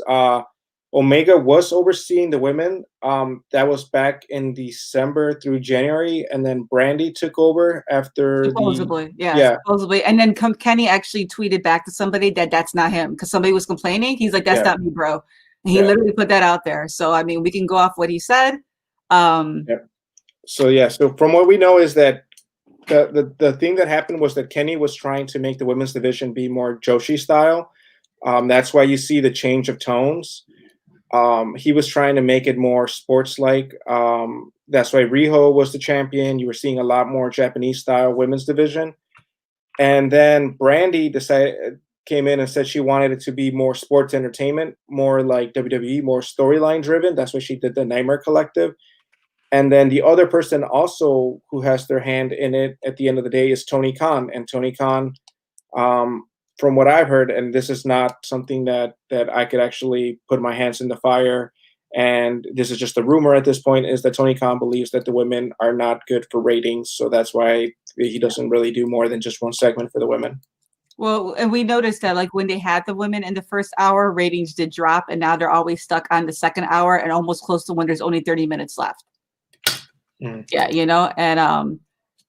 Omega was overseeing the women. That was back in December through January, and then Brandy took over after supposedly. Supposedly. And then Kenny actually tweeted back to somebody that's not him because somebody was complaining. He's like, "That's not me, bro." And he literally put that out there. So I mean, we can go off what he said. So from what we know is that the thing that happened was that Kenny was trying to make the women's division be more Joshi style. That's why you see the change of tones. He was trying to make it more sports-like. That's why Riho was the champion. You were seeing a lot more Japanese-style women's division. And then Brandy came in and said she wanted it to be more sports entertainment, more like WWE, more storyline-driven. That's why she did the Nightmare Collective. And then the other person also who has their hand in it at the end of the day is Tony Khan. And Tony Khan, from what I've heard, and this is not something that I could actually put my hands in the fire, and this is just a rumor at this point, is that Tony Khan believes that the women are not good for ratings, so that's why he doesn't really do more than just one segment for the women. Well, and we noticed that like when they had the women in the first hour, ratings did drop, and now they're always stuck on the second hour and almost close to when there's only 30 minutes left. Yeah, you know, and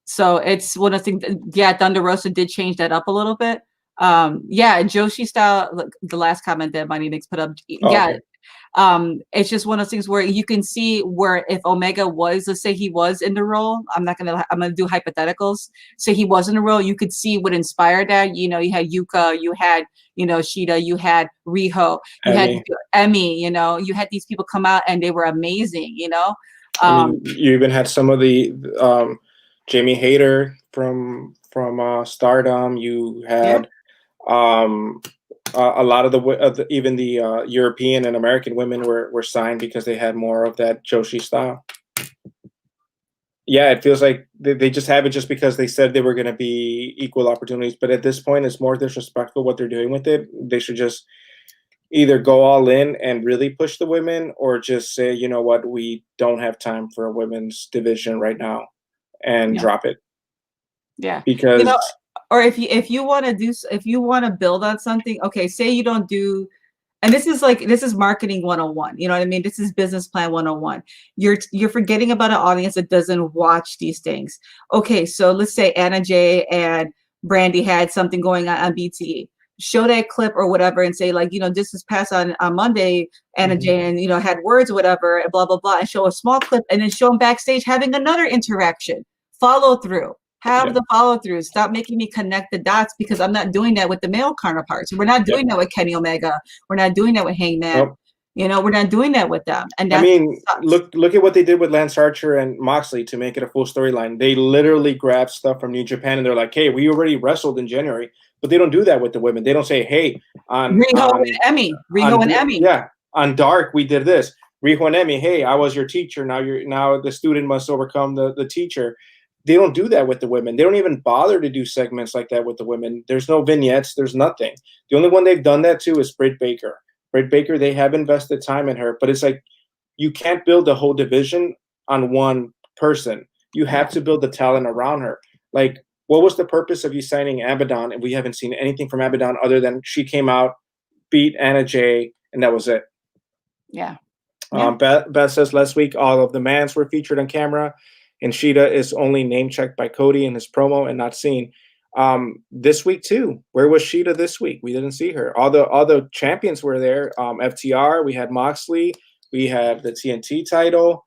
so it's one of the things. Yeah, Thunder Rosa did change that up a little bit. Joshi style, the last comment that Mighty Mix put up. It's just one of those things where you can see where if Omega was, let's say he was in the role, I'm gonna do hypotheticals. Say he was in the role, you could see what inspired that. You know, you had Yuka, you had, you know, Shida, you had Riho, you had Emmy, you know, you had these people come out and they were amazing, you know. I mean, you even had some of the Jamie Hayter from Stardom. You had a lot of the even the European and American women were signed because they had more of that Joshi style. Yeah, it feels like they just have it just because they said they were going to be equal opportunities. But at this point, it's more disrespectful what they're doing with it. They should just either go all in and really push the women, or just say, you know what, we don't have time for a women's division right now, and drop it. Yeah, because you know, or if you want to build on something, okay, say you don't do, and this is marketing 101, you know what I mean? This is business plan 101. You're forgetting about an audience that doesn't watch these things. Okay, so let's say Anna Jay and Brandy had something going on BTE. Show that clip or whatever and say, like, you know, this is passed on Monday, Anna Jay, and, you know, had words or whatever, and blah, blah, blah, and show a small clip and then show them backstage having another interaction. Follow through. Have the follow through. Stop making me connect the dots, because I'm not doing that with the male counterparts. We're not doing that with Kenny Omega. We're not doing that with Hangman. Nope. You know, we're not doing that with them. And that's, I mean, look at what they did with Lance Archer and Moxley to make it a full storyline. They literally grabbed stuff from New Japan and they're like, hey, we already wrestled in January. But they don't do that with the women. They don't say, hey, on Riho and Emmy. Yeah, on Dark we did this. Riho and Emmy, hey, I was your teacher. Now the student must overcome the teacher. they don't do that with the women. They don't even bother to do segments like that with the women. There's no vignettes. There's nothing. The only one they've done that to is Britt Baker. Britt Baker, they have invested time in her, but it's like you can't build a whole division on one person. You have to build the talent around her. Like, what was the purpose of you signing Abaddon and we haven't seen anything from Abaddon other than she came out, beat Anna Jay, and that was it. Yeah. Beth says last week all of the mans were featured on camera, and Shida is only name checked by Cody in his promo and not seen. This week too, where was Shida this week? We didn't see her. All the champions were there. FTR, we had Moxley, we had the TNT title.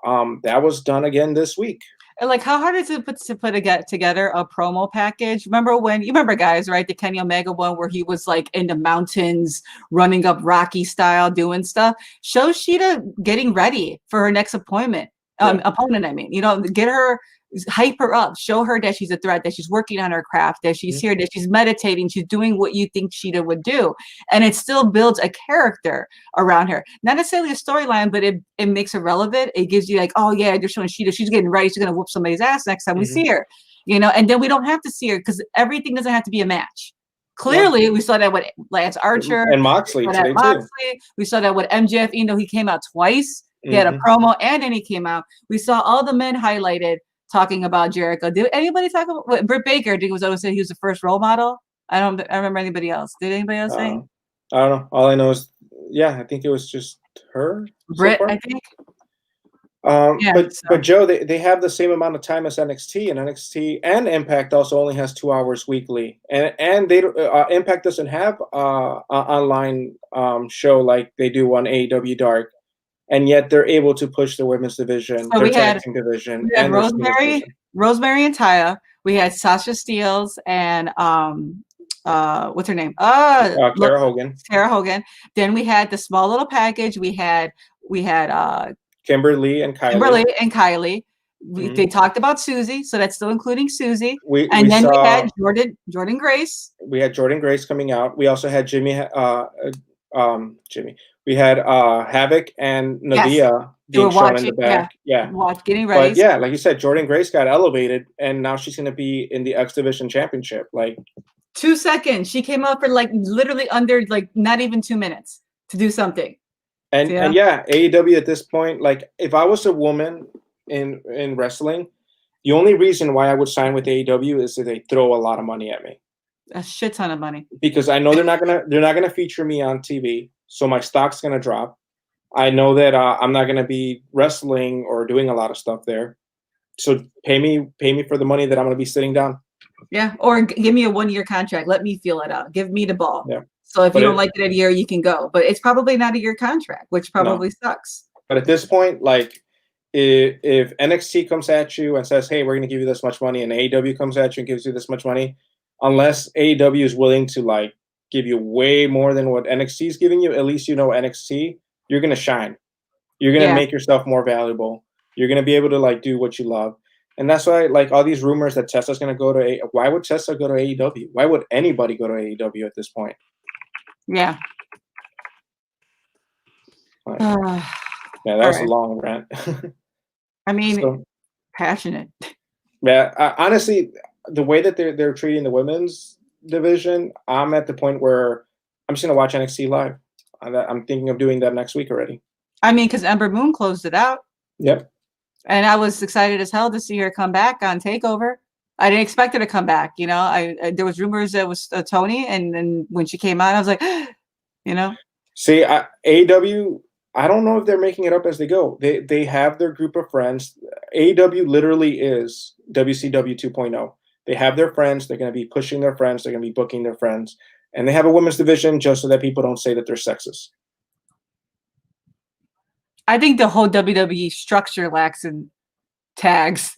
That was done again this week. And like, how hard is it to put together a promo package? Remember guys, right? The Kenny Omega one where he was like in the mountains, running up Rocky style, doing stuff. Show Shida getting ready for her next opponent. Opponent, I mean, get her, hype her up, show her that she's a threat, that she's working on her craft, that she's here, that she's meditating, she's doing what you think Shida would do, and it still builds a character around her. Not necessarily a storyline, but it makes her relevant. It gives you like, oh yeah, they're showing Shida, she's getting ready, she's gonna whoop somebody's ass next time we see her, and then we don't have to see her because everything doesn't have to be a match. Clearly, we saw that with Lance Archer and Moxley today too. We saw that with MJF. He came out twice. He had a promo and then he came out. We saw all the men highlighted talking about Jericho. Did anybody talk about Britt Baker? Did was always say he was the first role model? I don't remember anybody else. Did anybody else say? I don't know. All I know is, I think it was just her. Britt, I think. But Joe, they have the same amount of time as NXT, and NXT and Impact also only has 2 hours weekly, and they Impact doesn't have an online show like they do on AEW Dark. And yet they're able to push the women's division, their tag team division, and Rosemary and Taya. We had Sasha Steeles and what's her name? Sarah Hogan. Sarah Hogan. Then we had the small little package. We had Kimberly and Kylie. They talked about Susie, so that's still including Susie. We had Jordan Grace. We had Jordan Grace coming out. We also had Jimmy. We had Havoc and Nadia being shown in the back. Getting ready. But like you said, Jordan Grace got elevated, and now she's going to be in the X Division Championship. Like 2 seconds, she came up for like literally under like not even 2 minutes to do something. And AEW at this point, like if I was a woman in wrestling, the only reason why I would sign with AEW is if they throw a lot of money at me. A shit ton of money. Because I know they're not gonna feature me on TV. So my stock's going to drop. I know that I'm not going to be wrestling or doing a lot of stuff there. So pay me for the money that I'm going to be sitting down. Yeah, or give me a 1-year contract. Let me feel it out. Give me the ball. Yeah. So if you don't like it a year, you can go. But it's probably not a year contract, which probably sucks. But at this point, like if NXT comes at you and says, hey, we're going to give you this much money, and AEW comes at you and gives you this much money, unless AEW is willing to like give you way more than what NXT is giving you, at least NXT, you're going to shine. You're going to make yourself more valuable. You're going to be able to like do what you love. And that's why like all these rumors that Tessa's going to go to why would Tessa go to AEW? Why would anybody go to AEW at this point? Yeah. That was a long rant. I mean, passionate. Yeah, honestly, the way that they're treating the women's division, I'm at the point where I'm just gonna watch NXT live. I'm thinking of doing that next week already. I mean, because Ember Moon closed it out. Yep. And I was excited as hell to see her come back on TakeOver. I didn't expect her to come back. I there was rumors that it was Tony, and then when she came out, I was like, See, AEW, I don't know if they're making it up as they go. They have their group of friends. AEW literally is WCW 2.0. They have their friends. They're going to be pushing their friends. They're going to be booking their friends. And they have a women's division just so that people don't say that they're sexist. I think the whole WWE structure lacks in tags.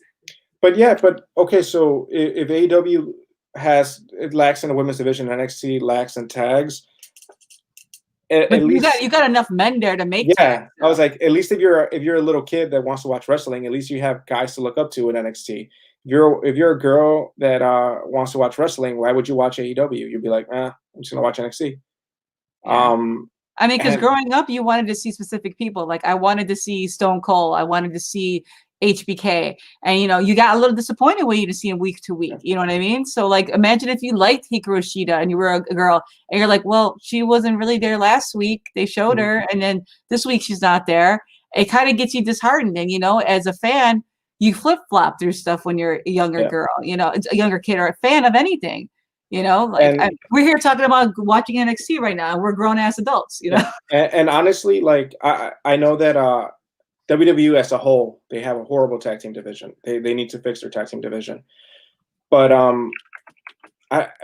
But okay, so if AEW lacks in the women's division, NXT lacks in tags, at least you got enough men there to make tags. I was like, at least if you're a little kid that wants to watch wrestling, at least you have guys to look up to in NXT. If you're a girl that wants to watch wrestling, why would you watch AEW? You'd be like, I'm just gonna watch NXT. Yeah. I mean, because growing up, you wanted to see specific people. Like I wanted to see Stone Cold. I wanted to see, HBK, and you got a little disappointed when you didn't see him week to week. You know what I mean? So like, imagine if you liked Hikaru Shida and you were a girl, and you're like, well, she wasn't really there last week. They showed her, and then this week she's not there. It kind of gets you disheartened, and as a fan, you flip flop through stuff when you're a younger girl, it's a younger kid or a fan of anything. We're here talking about watching NXT right now, and we're grown ass adults. And honestly, like I know that WWE as a whole, they have a horrible tag team division. They need to fix their tag team division. But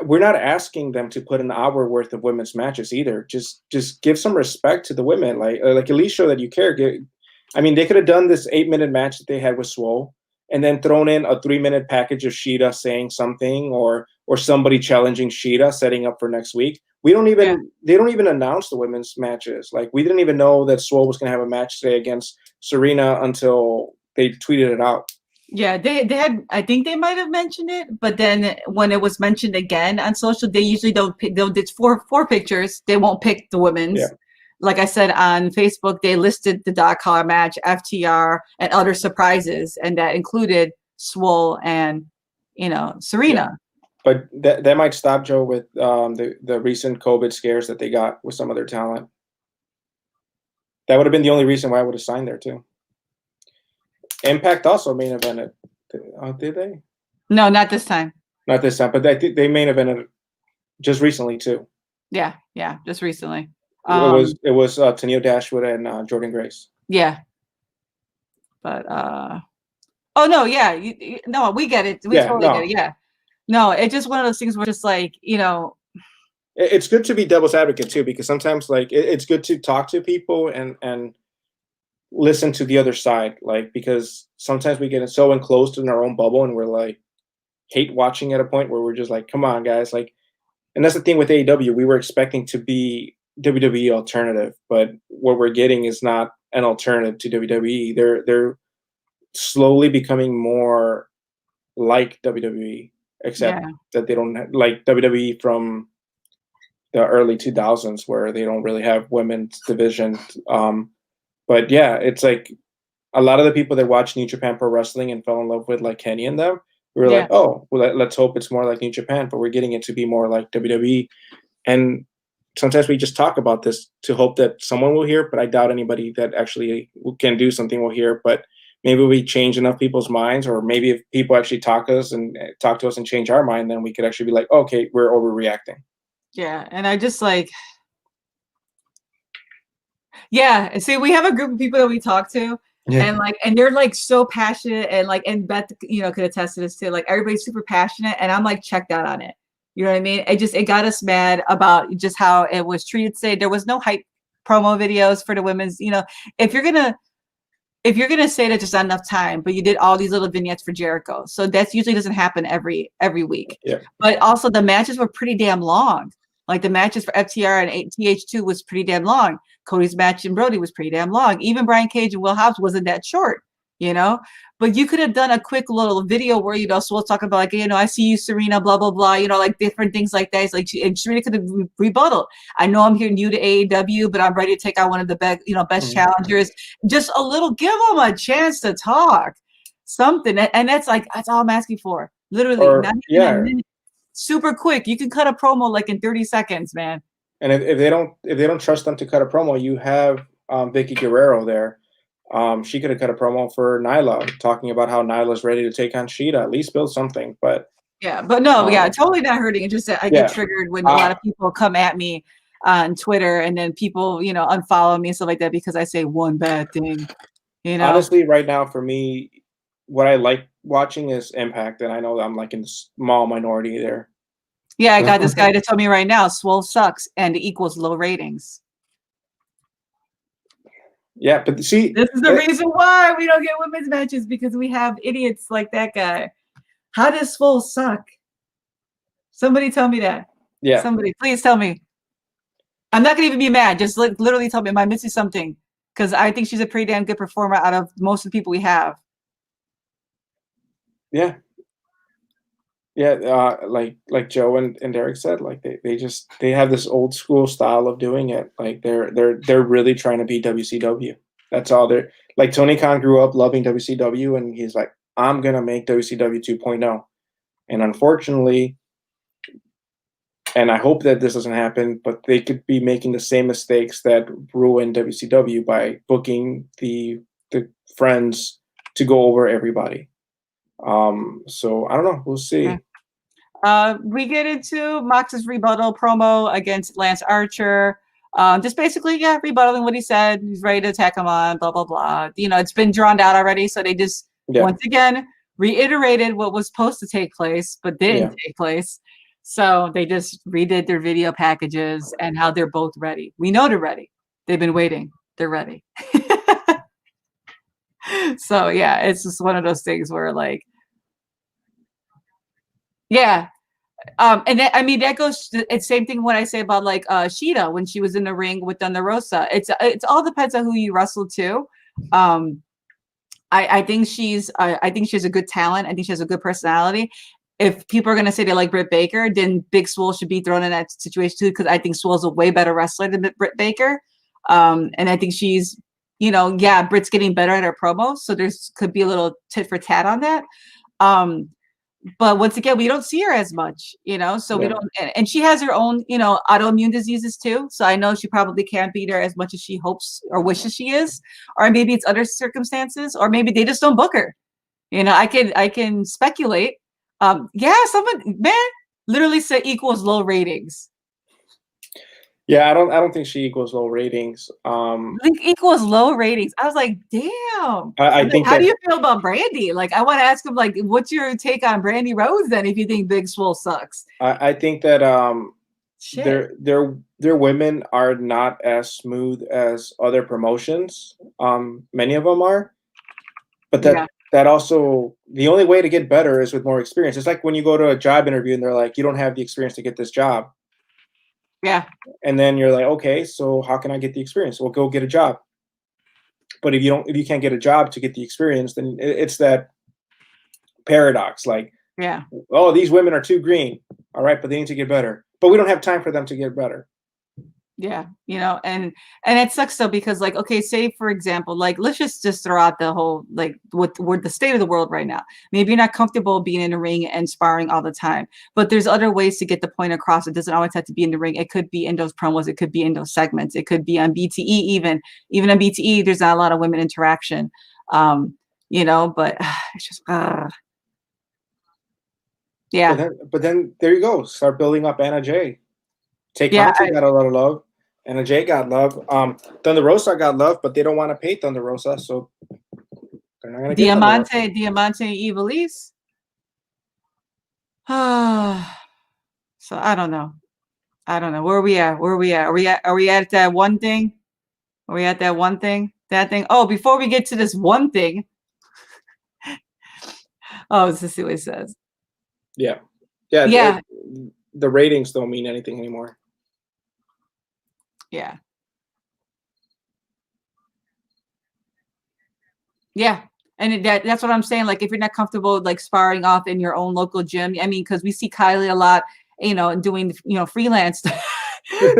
we're not asking them to put an hour worth of women's matches either. Just give some respect to the women. Like at least show that you care. They could have done this 8-minute match that they had with Swole, and then thrown in a 3-minute package of Shida saying something, or somebody challenging Shida, setting up for next week. They don't even announce the women's matches. Like, we didn't even know that Swole was going to have a match today against Serena until they tweeted it out. Yeah, they had. I think they might have mentioned it, but then when it was mentioned again on social, they usually don't pick. They'll do four pictures. They won't pick the women's. Yeah. Like I said on Facebook, they listed the dog collar match, FTR, and other surprises, and that included Swole and Serena. Yeah. But that might stop, Joe, with the recent COVID scares that they got with some of their talent. That would have been the only reason why I would have signed there too. Impact also main evented. Did they? No, not this time. Not this time, but I think they main evented just recently too. Yeah, just recently. It was Tenille Dashwood and Jordan Grace. Yeah. But oh no, yeah, no, we get it. We totally get it. Yeah. No, it's just one of those things where just like, it's good to be devil's advocate too, because sometimes like it's good to talk to people and listen to the other side, like, because sometimes we get so enclosed in our own bubble and we're like hate watching at a point where we're just like, come on guys, like, and that's the thing with AEW. We were expecting to be WWE alternative, but what we're getting is not an alternative to WWE. They're slowly becoming more like WWE, except that they don't have, like WWE from the early 2000s, where they don't really have women's division. But yeah, it's like a lot of the people that watch New Japan Pro Wrestling and fell in love with like Kenny and them, we were like, oh, well, let's hope it's more like New Japan, but we're getting it to be more like WWE. And sometimes we just talk about this to hope that someone will hear, but I doubt anybody that actually can do something will hear. But maybe we change enough people's minds, or maybe if people actually talk to us and change our mind, then we could actually be like, okay, we're overreacting. Yeah, and I just like, yeah. See, we have a group of people that we talk to, and they're like so passionate, and Beth, could attest to this too. Like, everybody's super passionate, and I'm like checked out on it. You know what I mean? It got us mad about just how it was treated today. There was no hype promo videos for the women's. If you're gonna say that there's not enough time, but you did all these little vignettes for Jericho, so that usually doesn't happen every week. Yeah. But also the matches were pretty damn long. Like, the matches for FTR and TH2 was pretty damn long. Cody's match and Brodie was pretty damn long. Even Brian Cage and Will Hobbs wasn't that short, But you could have done a quick little video where, so we'll talk about like, I see you, Serena, blah, blah, blah, like different things like that. It's like, and Serena could have rebutted. I know I'm here new to AEW, but I'm ready to take out one of the best challengers. Just a little, give them a chance to talk. Something. And that's all I'm asking for. Literally. Not even a minute. Super quick. You can cut a promo like in 30 seconds, man. And if they don't trust them to cut a promo, you have Vicky Guerrero there. She could have cut a promo for Nyla, talking about how Nyla's ready to take on Shida. At least build something. But totally not hurting. It's just that I get triggered when a lot of people come at me on Twitter, and then people, unfollow me and stuff like that because I say one bad thing. Honestly, right now for me, what I like watching is Impact, and I know I'm like in the small minority there. Yeah, I got this guy to tell me right now, Swole sucks and equals low ratings. Yeah, but see, this is the reason why we don't get women's matches, because we have idiots like that guy. How does Swole suck? Somebody tell me that. Yeah. Somebody, please tell me. I'm not gonna even be mad. Just literally tell me, am I missing something? Because I think she's a pretty damn good performer out of most of the people we have. Yeah. Yeah, like Joe and Derek said, like they have this old school style of doing it. Like they're really trying to be WCW. That's all there. Like Tony Khan grew up loving WCW, and he's like, I'm gonna make WCW 2.0. And unfortunately, and I hope that this doesn't happen, but they could be making the same mistakes that ruined WCW by booking the friends to go over everybody. So I don't know. We'll see. We get into Mox's rebuttal promo against Lance Archer. Just basically, rebuttaling what he said. He's ready to attack him on, blah, blah, blah. You know, it's been drawn out already. So they just, once again, reiterated what was supposed to take place, but didn't take place. So they just redid their video packages and how they're both ready. We know they're ready. They've been waiting. They're ready. So, yeah, it's just one of those things where, like, and that, I mean, that goes. It's same thing when I say about like Sheeta when she was in the ring with Thunder Rosa. It's all depends on who you wrestle to. I think she's a good talent. I think she has a good personality. If people are gonna say they like Britt Baker, then Big Swole should be thrown in that situation too, because I think Swole's a way better wrestler than Britt Baker. And I think she's, Britt's getting better at her promos, so there's could be a little tit for tat on that. But once again, we don't see her as much, so we don't, and she has her own, autoimmune diseases too. So I know she probably can't beat her as much as she hopes or wishes she is, or maybe it's other circumstances, or maybe they just don't book her. I can speculate. Someone, literally said equals low ratings. Yeah, I don't think she equals low ratings. Equals low ratings. I was like, damn. I think. How do you feel about Brandy? Like, I want to ask him, like, what's your take on Brandy Rose then? If you think Big Swole sucks, I think that their women are not as smooth as other promotions. Many of them are, but that also the only way to get better is with more experience. It's like when you go to a job interview and they're like, you don't have the experience to get this job. Yeah. And then you're like, okay, so how can I get the experience? Well, go get a job. But if you can't get a job to get the experience, then it's that paradox. Like, oh, these women are too green. All right, but they need to get better. But we don't have time for them to get better. Yeah, and it sucks though, because like, okay, say for example, like let's just throw out the whole like what the state of the world right now. Maybe you're not comfortable being in a ring and sparring all the time, but there's other ways to get the point across. It doesn't always have to be in the ring. It could be in those promos. It could be in those segments. It could be on BTE even on BTE. There's not a lot of women interaction, but it's just yeah. But then there you go. Start building up Anna Jay. Got a lot of love. Anna Jay got love. Thunder Rosa got love, but they don't want to pay Thunder Rosa, so they're not going to get Diamante Evilise. So I don't know. Where are we at? Are we at that one thing? Are we at that one thing? That thing? Oh, before we get to this one thing. Let's see what it says. Yeah. The ratings don't mean anything anymore. Yeah. And that's what I'm saying. Like, if you're not comfortable, like sparring off in your own local gym, I mean, because we see Kylie a lot, doing, freelance,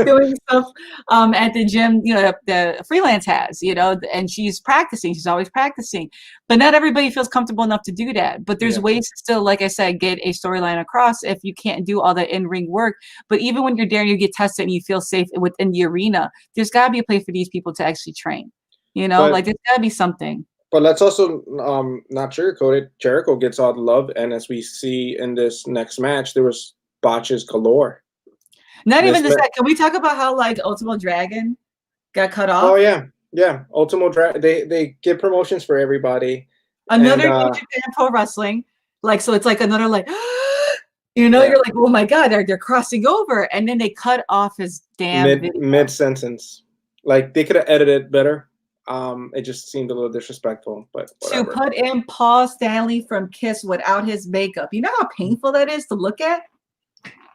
doing stuff at the gym, the freelance has, and she's practicing. She's always practicing. But not everybody feels comfortable enough to do that. But there's ways to still, like I said, get a storyline across if you can't do all the in-ring work. But even when you're there and you get tested and you feel safe within the arena, there's got to be a place for these people to actually train. Like there's got to be something. But let's also not sugarcoat it. Jericho gets all the love. And as we see in this next match, there was botches galore. Not even this. Can we talk about how like Ultimo Dragon got cut off? Oh yeah. Ultimo Dragon. They give promotions for everybody. Another New Japan Pro Wrestling, like, so it's like another like, you're like, oh my god, they're crossing over, and then they cut off his damn mid sentence. Like they could have edited it better. It just seemed a little disrespectful, but whatever. To put in Paul Stanley from Kiss without his makeup, you know how painful that is to look at.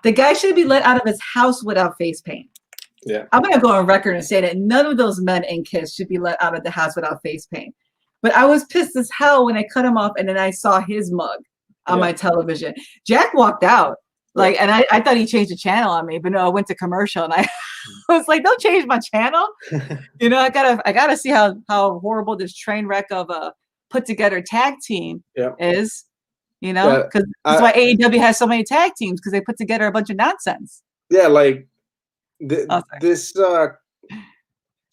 The guy should be let out of his house without face paint. Yeah. I'm going to go on record and say that none of those men in Kiss should be let out of the house without face paint. But I was pissed as hell when I cut him off and then I saw his mug on my television. Jack walked out. Like, and I thought he changed the channel on me, but no, I went to commercial, and I was like, "Don't change my channel." You know, I gotta see how horrible this train wreck of a put together tag team is. You know, because that's why AEW has so many tag teams, because they put together a bunch of nonsense. Yeah, like this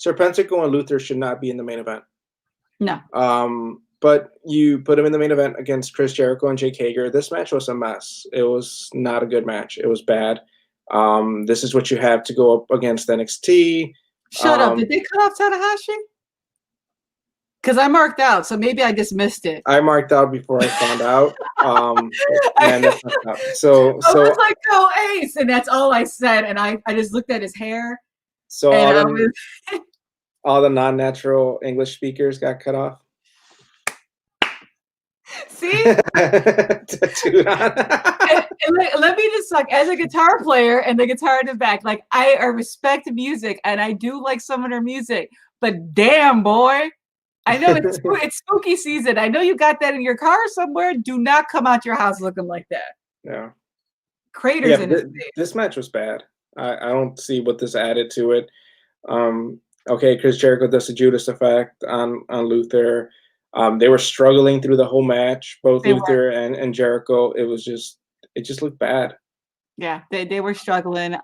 Serpentico and Luther should not be in the main event. No. But you put him in the main event against Chris Jericho and Jake Hager. This match was a mess. It was not a good match. It was bad. This is what you have to go up against NXT. Shut up. Did they cut off Tanahashi? Because I marked out, so maybe I just missed it. I marked out before I found out. Man, that's not up. So I was like, "Go Ace," and that's all I said. And I just looked at his hair. So all the non-natural English speakers got cut off. See? and let me just, like, as a guitar player and the guitar in the back, like, I respect the music and I do like some of their music, but damn, boy, I know it's spooky season. I know you got that in your car somewhere. Do not come out your house looking like that. Yeah. Craters in his face. This match was bad. I don't see what this added to it. Okay, Chris Jericho does the Judas effect on Luther. They were struggling through the whole match, both Luther and Jericho. It just looked bad. Yeah, they were struggling.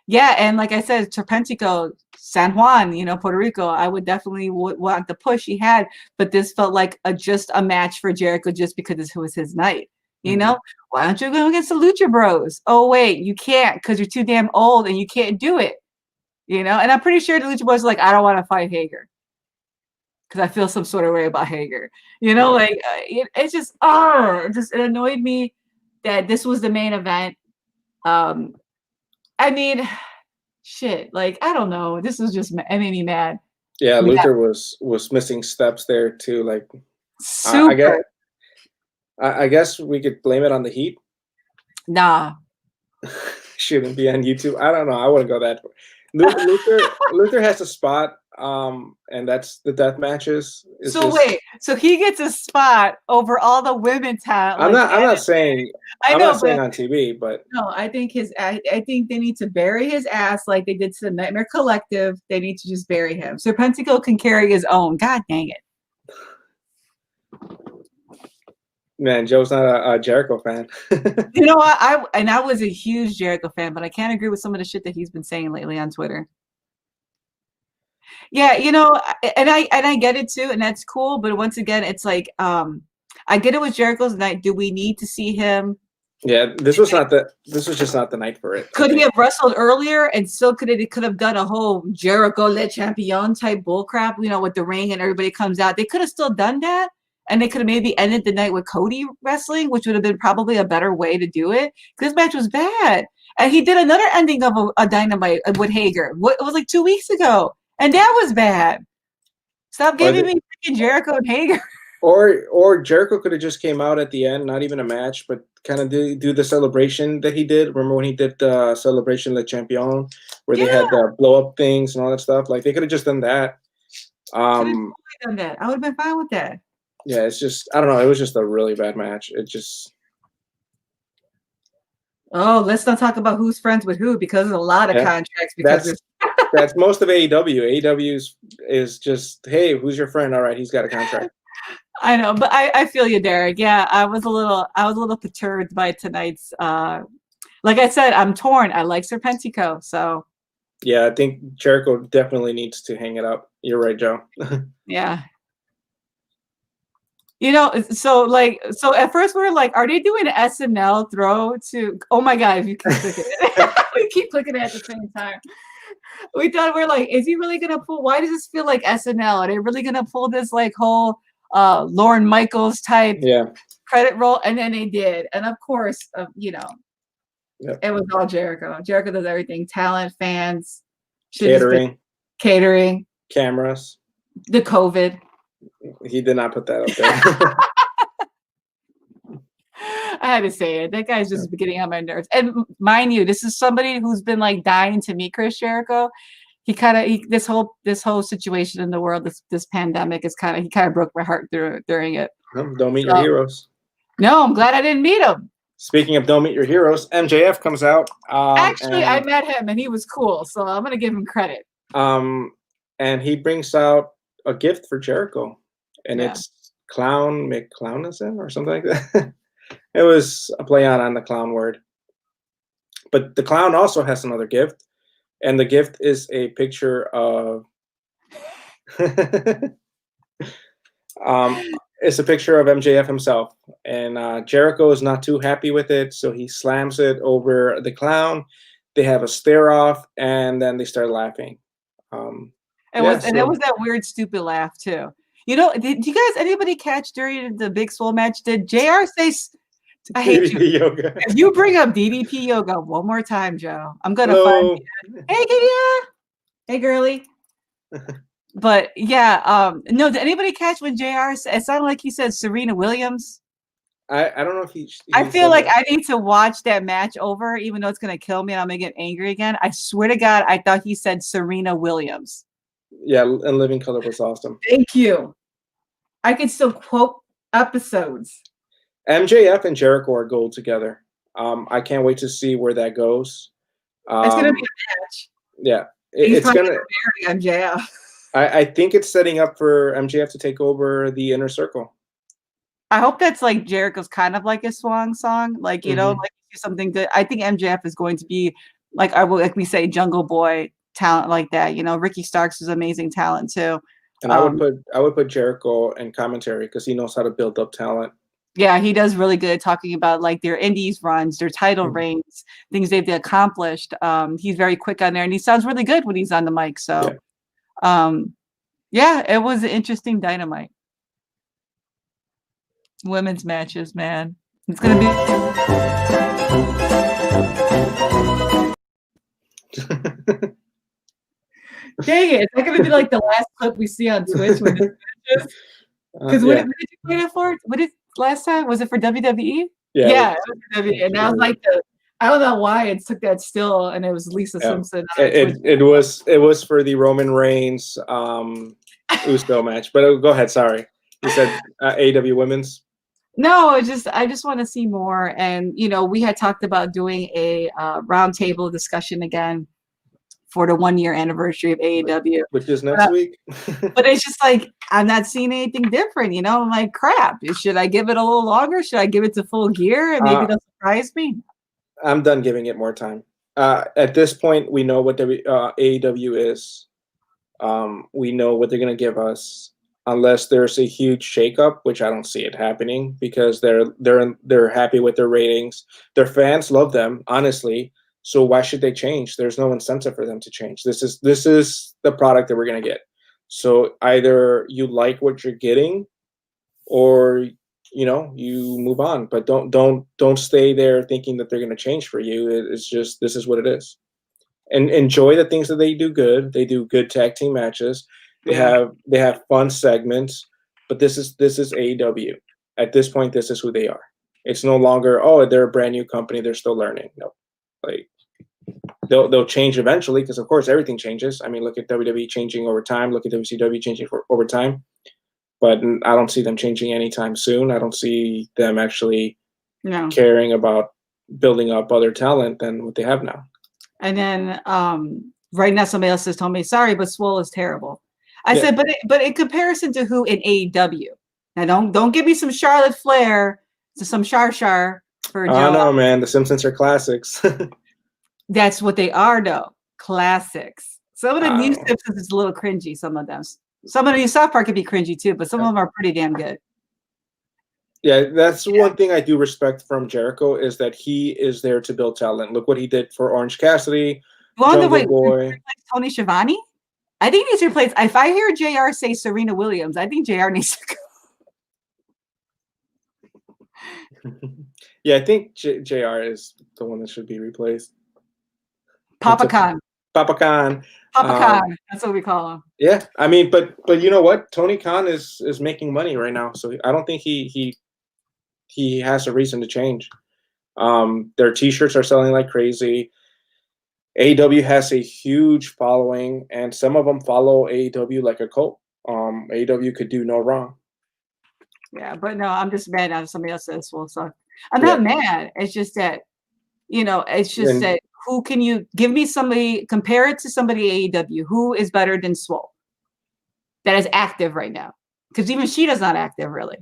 Yeah, and like I said, Serpentico, San Juan, you know, Puerto Rico, I would definitely want the push he had, but this felt like just a match for Jericho just because this was his night. You know, why don't you go against the Lucha Bros? Oh, wait, you can't because you're too damn old and you can't do it. You know, and I'm pretty sure the Lucha Bros are like, I don't want to fight Hager because I feel some sort of way about Hager. You know, like it's just, it annoyed me that this was the main event. I mean, shit, like, I don't know. This was just, it made me mad. Yeah, Luther was missing steps there too. Like, super. I guess we could blame it on the heat. Nah. Shouldn't be on YouTube. I don't know. I wouldn't go that far. Luther has a spot, and that's the death matches. So he gets a spot over all the women talent. I'm not saying I'm not saying on TV, but no, I think I think they need to bury his ass like they did to the Nightmare Collective. They need to just bury him. Serpentico can carry his own. God dang it. Man, Joe's not a Jericho fan. You know what? I was a huge Jericho fan, but I can't agree with some of the shit that he's been saying lately on Twitter. Yeah, you know, and I get it too, and that's cool. But once again, it's like, I get it with Jericho's night. Do we need to see him? Yeah, this was just not the night for it. Could he have wrestled earlier and still could have done a whole Jericho Le Champion type bullcrap, you know, with the ring and everybody comes out. They could have still done that. And they could have maybe ended the night with Cody wrestling, which would have been probably a better way to do it. Because this match was bad. And he did another ending of a Dynamite with Hager. It was like 2 weeks ago. And that was bad. Stop giving me freaking Jericho and Hager. Or Jericho could have just came out at the end, not even a match, but kind of do the celebration that he did. Remember when he did the celebration Le Champion, where they had the blow up things and all that stuff? Like, they could have just done that. Done that. I would have been fine with that. Yeah, it's just, I don't know. It was just a really bad match. It just. Oh, let's not talk about who's friends with who, because there's a lot of contracts. Because that's most of AEW. AEW is just, hey, who's your friend? All right, he's got a contract. I know, but I feel you, Derek. Yeah, I was a little perturbed by tonight's. Like I said, I'm torn. I like Serpentico, so. Yeah, I think Jericho definitely needs to hang it up. You're right, Joe. Yeah. You know, so at first we were like, are they doing an SNL throw to, oh my God, if you keep clicking it. We keep clicking it at the same time. We thought, we're like, is he really going to pull, why does this feel like SNL? Are they really going to pull this like whole Lorne Michaels type credit roll? And then they did. And of course, you know, it was all Jericho. Jericho does everything. Talent, fans. Catering. Cameras. The COVID. He did not put that up there. I had to say it. That guy's just getting on my nerves. And mind you, this is somebody who's been like dying to meet Chris Jericho. This whole situation in the world, this pandemic is he kind of broke my heart during it. Don't meet your heroes. No, I'm glad I didn't meet him. Speaking of Don't Meet Your Heroes, MJF comes out. Actually, I met him and he was cool, so I'm gonna give him credit. And he brings out a gift for Jericho, and it's Clown McClownison or something like that. It was a play on the clown word. But the clown also has another gift, and the gift is a picture of. It's a picture of MJF himself, and Jericho is not too happy with it, so he slams it over the clown. They have a stare off, and then they start laughing. It was that weird, stupid laugh too. You know, did you guys anybody catch during the Big Swole match? Did JR say? I hate DDP you. Yoga. If you bring up DDP Yoga one more time, Joe, I'm gonna Hello. find you. Hey, Gideon. Hey, girly. But yeah, no. Did anybody catch when JR? It sounded like he said Serena Williams. I don't know if he I feel like I need to watch that match over, even though it's gonna kill me and I'm gonna get angry again. I swear to God, I thought he said Serena Williams. Yeah, and Living Color was awesome. Thank you. I can still quote episodes. MJF and Jericho are gold together. I can't wait to see where that goes. It's gonna be a match. Yeah, it's gonna marry MJF. I think it's setting up for MJF to take over the Inner Circle. I hope that's like Jericho's kind of like a swan song, like you know, like something good. I think MJF is going to be like we say, Jungle Boy talent like that. You know, Ricky Starks is amazing talent too. And I would put Jericho in commentary because he knows how to build up talent. Yeah, he does really good talking about like their indies runs, their title reigns, things they've accomplished. He's very quick on there, and he sounds really good when he's on the mic. So, yeah, it was an interesting Dynamite. Women's matches, man. It's gonna be. Dang it! Is that gonna be like the last clip we see on Twitch when this matches? Because what did you play it for? What did last time? Was it for WWE? Yeah, it was for WWE. And that was like I don't know why it took that still, and it was Lisa Simpson. It was for the Roman Reigns Uso match. But go ahead. Sorry, you said AEW Women's. No, I just want to see more. And you know, we had talked about doing a roundtable discussion again for the 1-year anniversary of AEW, which is next week. But it's just like I'm not seeing anything different. You know, I'm like, crap. Should I give it a little longer? Should I give it to Full Gear and maybe they'll surprise me? I'm done giving it more time. At this point, we know what the AEW is. We know what they're going to give us, unless there's a huge shakeup, which I don't see it happening because they're happy with their ratings. Their fans love them, honestly. So why should they change? There's no incentive for them to change. This is the product that we're going to get. So either you like what you're getting, or you move on. But don't stay there thinking that they're going to change for you. It's just this is what it is. And enjoy the things that they do good. They do good tag team matches. They have fun segments. But this is AEW. At this point, this is who they are. It's no longer they're a brand new company. They're still learning. No, like. They'll change eventually because, of course, everything changes. I mean, look at WWE changing over time. Look at WCW changing over time. But I don't see them changing anytime soon. I don't see them actually caring about building up other talent than what they have now. And then right now, somebody else has told me, sorry, but Swole is terrible. I said, but in comparison to who in AEW? Now, don't give me some Charlotte Flair to some Shar for Joe. Oh, no, man. The Simpsons are classics. That's what they are, though. Classics. Some of the new Simpsons is a little cringy, some of them. Some of the new South Park could be cringy, too, but some of them are pretty damn good. Yeah, that's one thing I do respect from Jericho is that he is there to build talent. Look what he did for Orange Cassidy, Jungle Boy. Tony Schiavone? I think he needs to replace. If I hear JR say Serena Williams, I think JR needs to go. Yeah, I think JR is the one that should be replaced. Papa Khan. Papa Khan. That's what we call him. Yeah, I mean, but you know what? Tony Khan is making money right now, so I don't think he has a reason to change. Their T-shirts are selling like crazy. AEW has a huge following, and some of them follow AEW like a cult. AEW could do no wrong. Yeah, but no, I'm just mad at somebody else says Swole suck. I'm not mad. It's just that, it's just that who can you give me somebody, compare it to somebody AEW, who is better than Swole that is active right now? Because even Sheeta's not active really.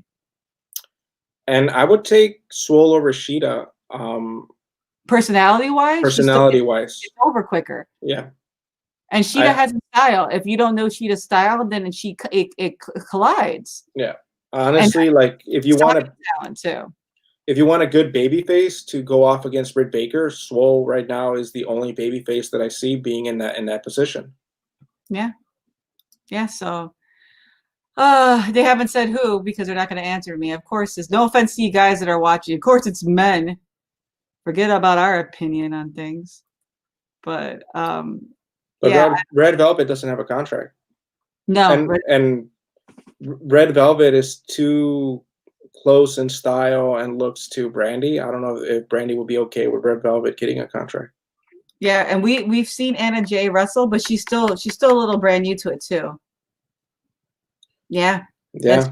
And I would take Swole over Sheeta. Personality-wise? Personality-wise. It's over quicker. Yeah. And Sheeta has a style. If you don't know Sheeta's style, then it collides. Yeah. Honestly, like if you want talent too. If you want a good baby face to go off against Britt Baker, Swole right now is the only baby face that I see being in that position. Yeah. Yeah, so they haven't said who because they're not going to answer me. Of course, there's no offense to you guys that are watching. Of course, it's men. Forget about our opinion on things. But yeah. Red Velvet doesn't have a contract. No. And Red Velvet is too close in style and looks to Brandy. I don't know if Brandy will be okay with Red Velvet getting a contract. Yeah, and we've seen Anna Jay wrestle, but she's still a little brand new to it too. Yeah. Yeah.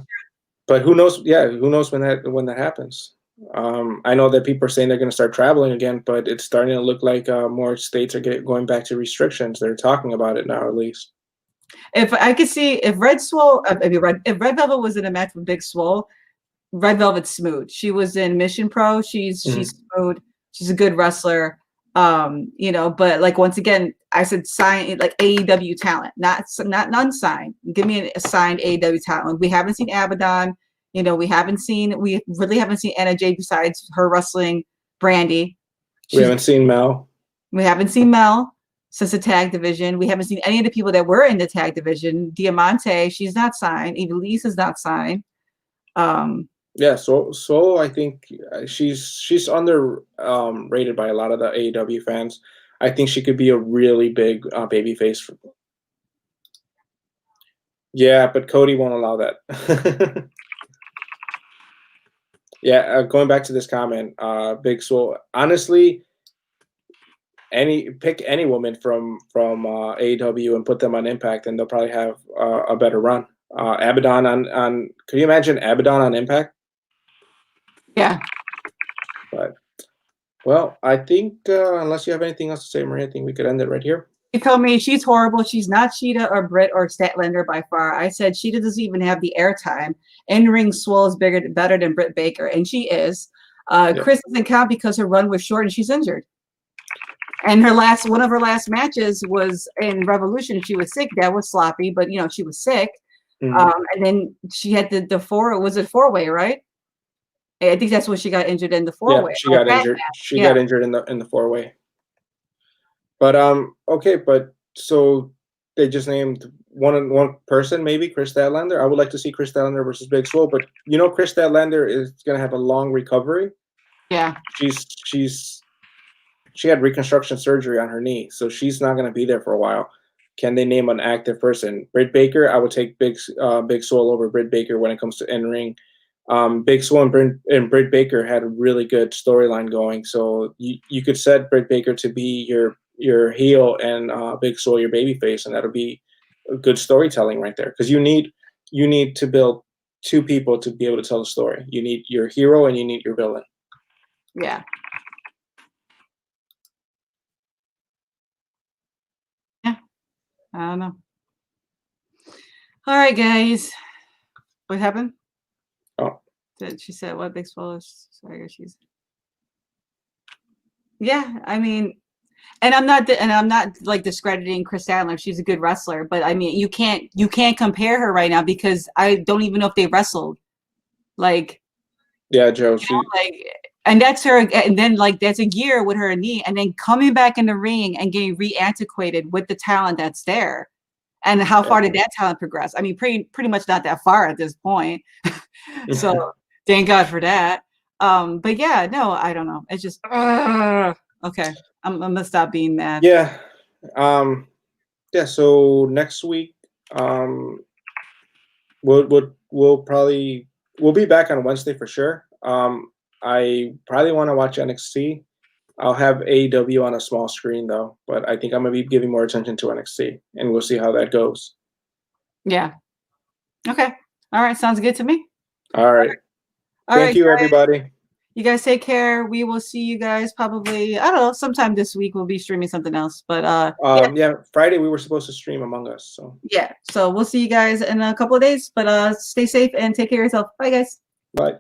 But who knows? Yeah, who knows when that happens? I know that people are saying they're going to start traveling again, but it's starting to look like more states are going back to restrictions. They're talking about it now, at least. If I could see if Red Velvet was in a match with Big Swole, Red Velvet's smooth. She was in Mission Pro. She's smooth. She's a good wrestler. But like once again, I said sign like AEW talent, not non-signed. Give me a signed AEW talent. We haven't seen Abaddon. We really haven't seen Anna Jay besides her wrestling Brandy. We haven't seen Mel. We haven't seen Mel since the tag division. We haven't seen any of the people that were in the tag division. Diamante, she's not signed. Elise is not signed. Yeah, so I think she's under rated by a lot of the AEW fans. I think she could be a really big baby face. Yeah, but Cody won't allow that. Yeah, going back to this comment, Big Swole. Honestly, pick any woman from AEW and put them on Impact, and they'll probably have a better run. Abaddon on. Can you imagine Abaddon on Impact? Yeah. But well, I think unless you have anything else to say, Maria, I think we could end it right here. You told me she's horrible. She's not Sheeta or Britt or Statlander by far. I said Sheeta doesn't even have the airtime. In-ring Swole is better than Britt Baker, and she is. Chris doesn't count because her run was short and she's injured. And one of her last matches was in Revolution. She was sick. That was sloppy, but she was sick. And then she had the four-way, right? I think that's when she got injured in the four-way. Yeah, she got injured. She got injured in the four-way. But okay, but so they just named one person, maybe Chris Statlander. I would like to see Chris Statlander versus Big Swole, but Chris Statlander is gonna have a long recovery. Yeah. She had reconstruction surgery on her knee, so she's not gonna be there for a while. Can they name an active person? Britt Baker, I would take Big Swole over Britt Baker when it comes to in-ring. Big Swole and Britt Baker had a really good storyline going, so you could set Britt Baker to be your heel and Big Swole your babyface, and that'll be a good storytelling right there. Because you need to build two people to be able to tell the story. You need your hero and you need your villain. Yeah. Yeah. I don't know. All right, guys. What happened? Oh. She said what Big Swole is. Sorry, she's. Yeah, I mean, and I'm not like discrediting Chris Statlander. She's a good wrestler, but I mean, you can't compare her right now because I don't even know if they wrestled. Like. Yeah, Joe. And that's her, and then that's a year with her knee, and then coming back in the ring and getting re-antiquated with the talent that's there. And how far did that talent progress? I mean, pretty much not that far at this point. So thank God for that. But yeah, no, I don't know. It's just okay. I'm gonna stop being mad. Yeah. Yeah. So next week, we'll be back on Wednesday for sure. I probably want to watch NXT. I'll have AEW on a small screen though, but I think I'm gonna be giving more attention to NXT, and we'll see how that goes. Yeah. Okay. All right. Sounds good to me. All right. Thank you, everybody. You guys take care. We will see you guys probably, I don't know, sometime this week. We'll be streaming something else. But yeah, Friday we were supposed to stream Among Us. So yeah. So we'll see you guys in a couple of days. But stay safe and take care of yourself. Bye, guys. bye.